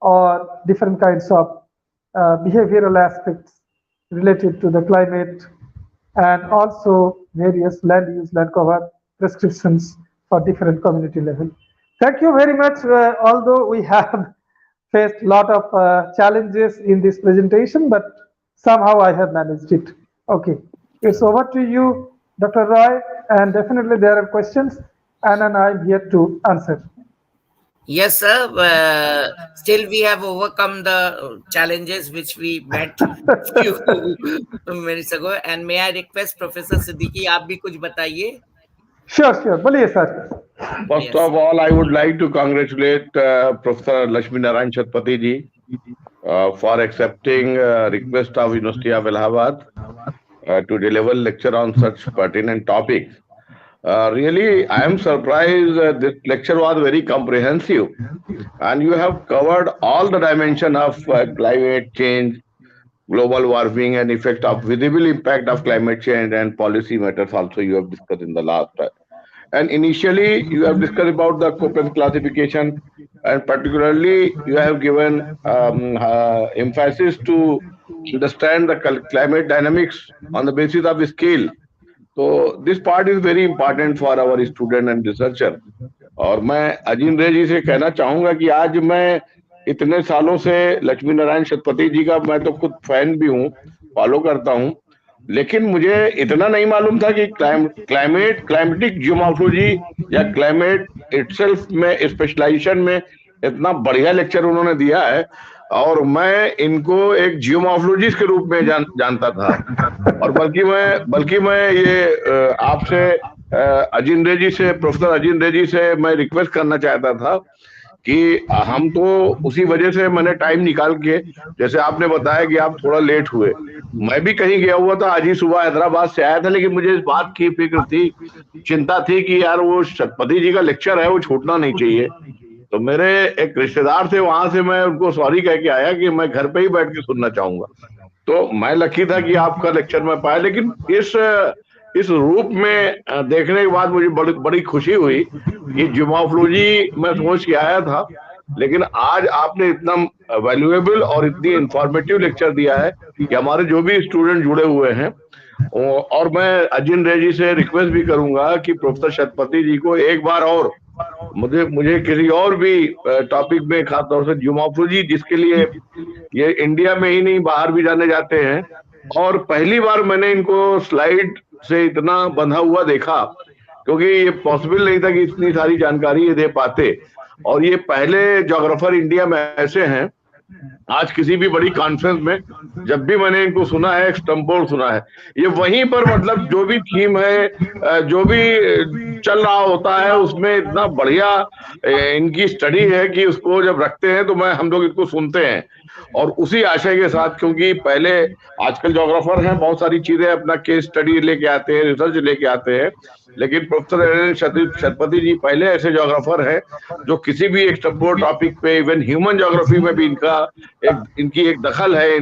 or different kinds of behavioral aspects related to the climate and also various land use, land cover prescriptions for different community level. Thank you very much. Although we have faced a lot of challenges in this presentation, but somehow I have managed it. Okay, it's over to you, Dr. Roy, and definitely there are questions, and I'm here to answer. Yes, sir. Still, we have overcome the challenges which we met few minutes ago. And may I request Professor Siddiqui, आप भी कुछ बताइए? Sure. बोलिए sir. First of all, I would like to congratulate Professor LAKSHMINARAYAN Satpati ji for accepting request of University of Allahabad to deliver lecture on such pertinent topics. Really, I am surprised this lecture was very comprehensive and you have covered all the dimension of climate change, global warming and effect of visible impact of climate change and policy matters also you have discussed in the last. And initially you have discussed about the Köppen classification and particularly you have given emphasis to understand the climate dynamics on the basis of scale. So this part is very important for our student and researcher. और मैं अजिंदर जी से कहना चाहूंगा कि आज मैं इतने सालों से लक्ष्मी नारायण शतपथी जी का मैं तो खुद फैन भी हूँ, फॉलो करता हूँ, लेकिन मुझे इतना नहीं मालूम था कि क्लाइमेटिक जियोमॉर्फोलॉजी या क्लाइमेट इटसेल्फ में स्पेशलाइजेशन में इतना बढ़िया लेक्चर उन्होंने दिया है। और मैं इनको एक जियोमॉर्फोलॉजिस्ट के रूप में जानता था। और बल्कि मैं ये आपसे अजिंदर जी से, प्रोफेसर अजिंदर जी से मैं रिक्वेस्ट करना चाहता था कि हम तो उसी वजह से मैंने टाइम निकाल के, जैसे आपने बताया कि आप थोड़ा लेट हुए, मैं भी कहीं गया हुआ था, आज ही सुबह हैदराबाद से आया था, लेकिन मुझे इस बात की फिक्र थी, चिंता थी कि यार वो शतपथी जी का लेक्चर है, वो छूटना नहीं चाहिए। तो मेरे एक रिश्तेदार थे, वहां से मैं उनको सॉरी कह के आया कि मैं घर पे ही बैठ के सुनना चाहूंगा। तो मैं लकी था कि आपका लेक्चर मैं पाया, लेकिन इस रूप में देखने के बाद मुझे बड़ी बड़ी खुशी हुई कि जियोमॉर्फोलॉजी मैं सोच के आया था, लेकिन आज आपने इतना वैल्यूएबल और इतनी इंफॉर्मेटिव लेक्चर दिया है कि हमारे जो भी स्टूडेंट जुड़े हुए हैं, और मैं अजिंदर जी से रिक्वेस्ट भी करूंगा कि प्रोफेसर शतपथी जी को एक बार और मुझे किसी और भी टॉपिक में, खासतौर से जियोमॉर्फोलॉजी, जिसके लिए ये इंडिया में ही नहीं बाहर भी जाने जाते हैं, और पहली बार मैंने इनको स्लाइड से इतना बंधा हुआ देखा, क्योंकि ये पॉसिबल नहीं था कि इतनी सारी जानकारी ये दे पाते। और ये पहले ज्योग्राफर इंडिया में ऐसे हैं। आज किसी भी बड़ी कॉन्फ्रेंस में जब भी मैंने इनको सुना है, स्टम्पोर्ड सुना है, ये वहीं पर मतलब जो भी थीम है, जो भी चल रहा होता है, उसमें इतना बढ़िया इनकी स्टडी है कि उसको जब रखते हैं तो हम लोग इसको सुनते हैं। और उसी आशय के साथ, क्योंकि पहले आजकल ज्योग्राफर हैं, बहुत सारी चीजें अपना केस स्टडी लेके आते हैं, रिसर्च लेके आते हैं, लेकिन प्रोफेसर शतपथी जी पहले ऐसे ज्योग्राफर हैं जो किसी भी एक टॉपिक पे, इवन ह्यूमन ज्योग्राफी में भी इनकी एक दखल है,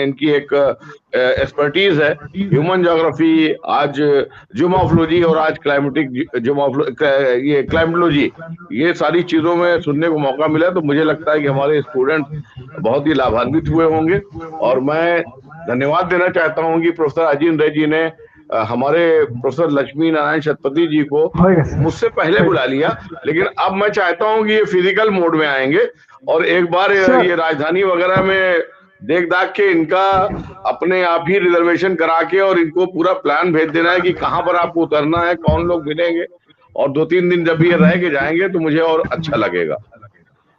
इनकी एक एक्सपर्टीज है। ह्यूमन ज्योग्राफी, आज जियोमॉर्फोलॉजी, और आज ये क्लाइमेटोलॉजी, ये सारी चीजों में सुनने को मौका मिला, तो मुझे लगता है कि हमारे स्टूडेंट बहुत ही लाभान्वित हुए होंगे। और मैं धन्यवाद देना चाहता हूं कि प्रोफेसर अजिंदर जी ने हमारे प्रोफेसर लक्ष्मी नारायण शतपथी जी को मुझसे पहले बुला लिया, लेकिन अब मैं चाहता हूं कि ये फिजिकल मोड में आएंगे और एक बार ये राजधानी वगैरह में देख दाख के इनका अपने आप ही रिजर्वेशन करा के और इनको पूरा प्लान भेज देना है कि कहाँ पर आपको उतरना है, कौन लोग मिलेंगे, और 2-3 दिन जब ये रह के जाएंगे तो मुझे और अच्छा लगेगा।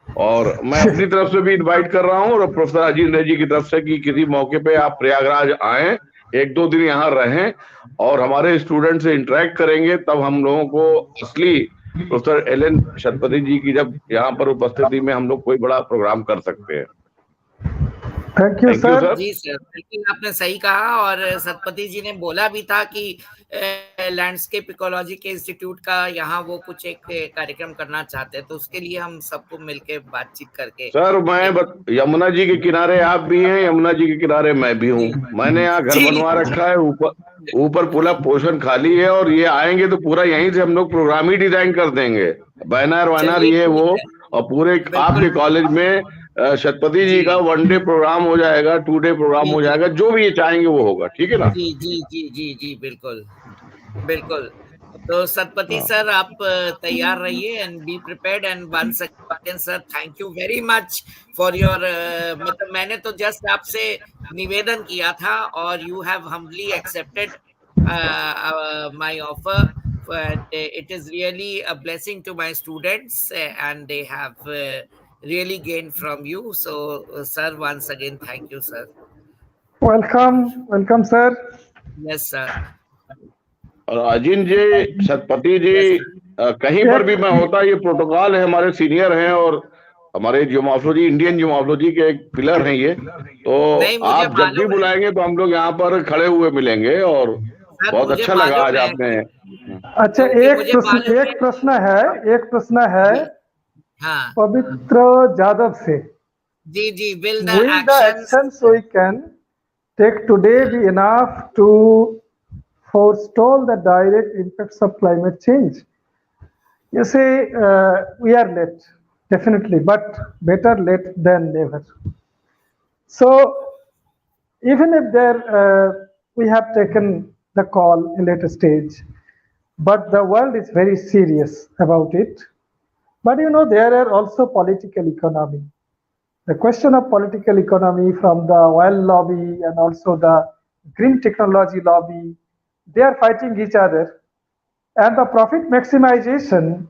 और मैं अपनी तरफ से भी इनवाइट कर रहा हूँ, और प्रोफेसर अजिंदर जी की तरफ से कि किसी मौके पे आप प्रयागराज आए, 1-2 दिन यहाँ रहें और हमारे स्टूडेंट से इंटरेक्ट करेंगे, तब हम लोगों को असली प्रोफेसर एल शतपथी जी की जब यहाँ पर उपस्थिति में हम लोग कोई बड़ा प्रोग्राम कर सकते हैं। Thank you sir. जी सर, बिल्कुल आपने सही कहा। और शतपथी जी ने बोला भी था कि लैंडस्केप इकोलॉजी के इंस्टीट्यूट का यहाँ वो कुछ एक कार्यक्रम करना चाहते हैं, तो उसके लिए हम सबको मिलके बातचीत करके। सर मैं यमुना जी के किनारे आप भी हैं, यमुना जी के किनारे मैं भी हूँ। मैंने यहाँ घर बनवा रखा है, ऊपर पूरा पोर्शन खाली है, और ये आएंगे तो पूरा यहीं से हम लोग प्रोग्राम ही डिजाइन कर देंगे, बैनर ये वो, और पूरे आपके कॉलेज में शतपथी जी का 1 डे प्रोग्राम हो जाएगा, 2 डे प्रोग्राम हो जाएगा, जो भी ये चाहेंगे वो होगा। ठीक है ना? जी जी जी जी जी बिल्कुल बिल्कुल। तो शतपथी सर, आप तैयार रहिए and be prepared. And once again sir, thank you very much for your, मतलब मैंने तो जस्ट आपसे निवेदन किया था और you have humbly accepted my offer. It is really a blessing to my students, and they have really gained from you. So, sir, once again, thank you, sir. Welcome sir. Yes, sir. और अजिन जी, शतपथी जी, कहीं पर भी मैं होता, ये protocol है, हमारे senior हैं और हमारे जियोमॉर्फोलॉजी, इंडियन जियोमॉर्फोलॉजी के एक पिलर हैं ये, तो आप जब भी बुलाएंगे तो हम लोग यहाँ पर खड़े हुए मिलेंगे, और बहुत अच्छा लगा आज आपने। अच्छा, एक प्रश्न है हाँ, पवित्र जादव से। जी, will the actions we can take today be enough to forestall the direct impacts of climate change? You say we are late, definitely, but better late than never. So even if we have taken the call in later stage, but the world is very serious about it. But you know, there are also political economy. The question of political economy from the oil lobby and also the green technology lobby, they are fighting each other. And the profit maximization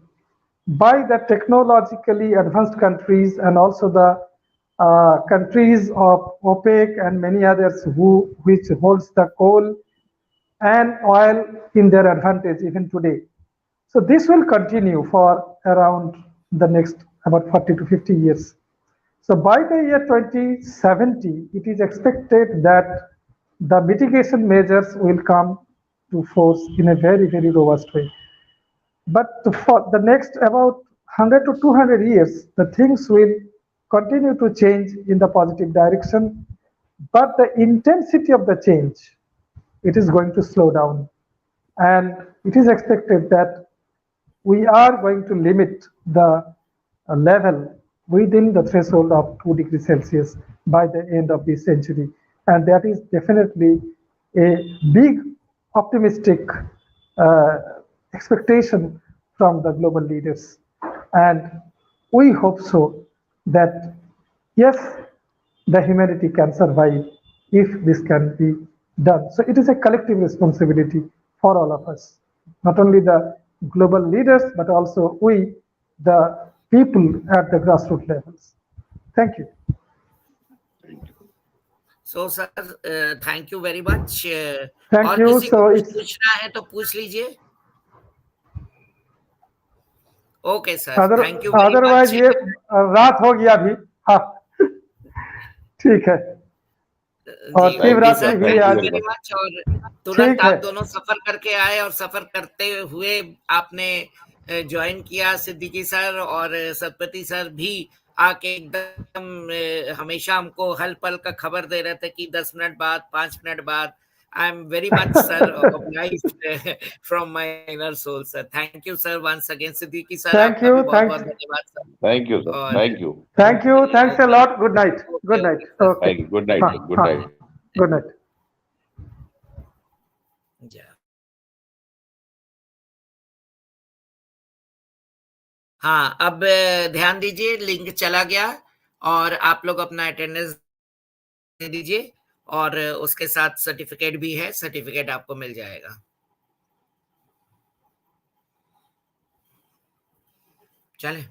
by the technologically advanced countries and also the countries of OPEC and many others which holds the coal and oil in their advantage even today. So this will continue for around the next about 40 to 50 years. So by the year 2070, it is expected that the mitigation measures will come to force in a very, very robust way. But for the next about 100 to 200 years, the things will continue to change in the positive direction, but the intensity of the change, it is going to slow down. And it is expected that we are going to limit the level within the threshold of 2 degrees Celsius by the end of this century. And that is definitely a big optimistic uh, expectation from the global leaders. And we hope so that yes, the humanity can survive if this can be done. So it is a collective responsibility for all of us, not only the global leaders, but also we, the people at the grassroots levels. Thank you. So sir, thank you very much. Thank और you. किसी को So कुछ it's पूछना है तो पूछ लीजिए. Okay sir, thank you very otherwise much. ये रात हो गया अभी. हाँ, ठीक है. और जी, शिव ओके रात्रि सर, भी थैंक यू आज. Very much. और तुरंत ठीक है. आप दोनों सफर करके आए और सफर करते हुए आपने ज्वाइन किया. सिद्दीकी सर और सतपति सर भी आके एकदम हमेशा हमको हल पल का खबर दे रहे थे कि 10 मिनट बाद, 5 मिनट बाद. I am very much sir obliged from my inner soul, sir. Thank you, sir, once again. Siddiqui sir, Thank आपका भी you. बहुत-बहुत Thanks. धन्यवाद सर. Thank you, sir. और Thank you. Thank you. Thanks a lot. Good night. Good night. sir. Okay. Thank you. Good night. हाँ, Good हाँ. night. Good night. Yeah. हाँ, अब ध्यान दीजिए, लिंक चला गया और आप लोग अपना अटेंडेंस दे दीजिए और उसके साथ सर्टिफिकेट भी है, सर्टिफिकेट आपको मिल जाएगा. चलें.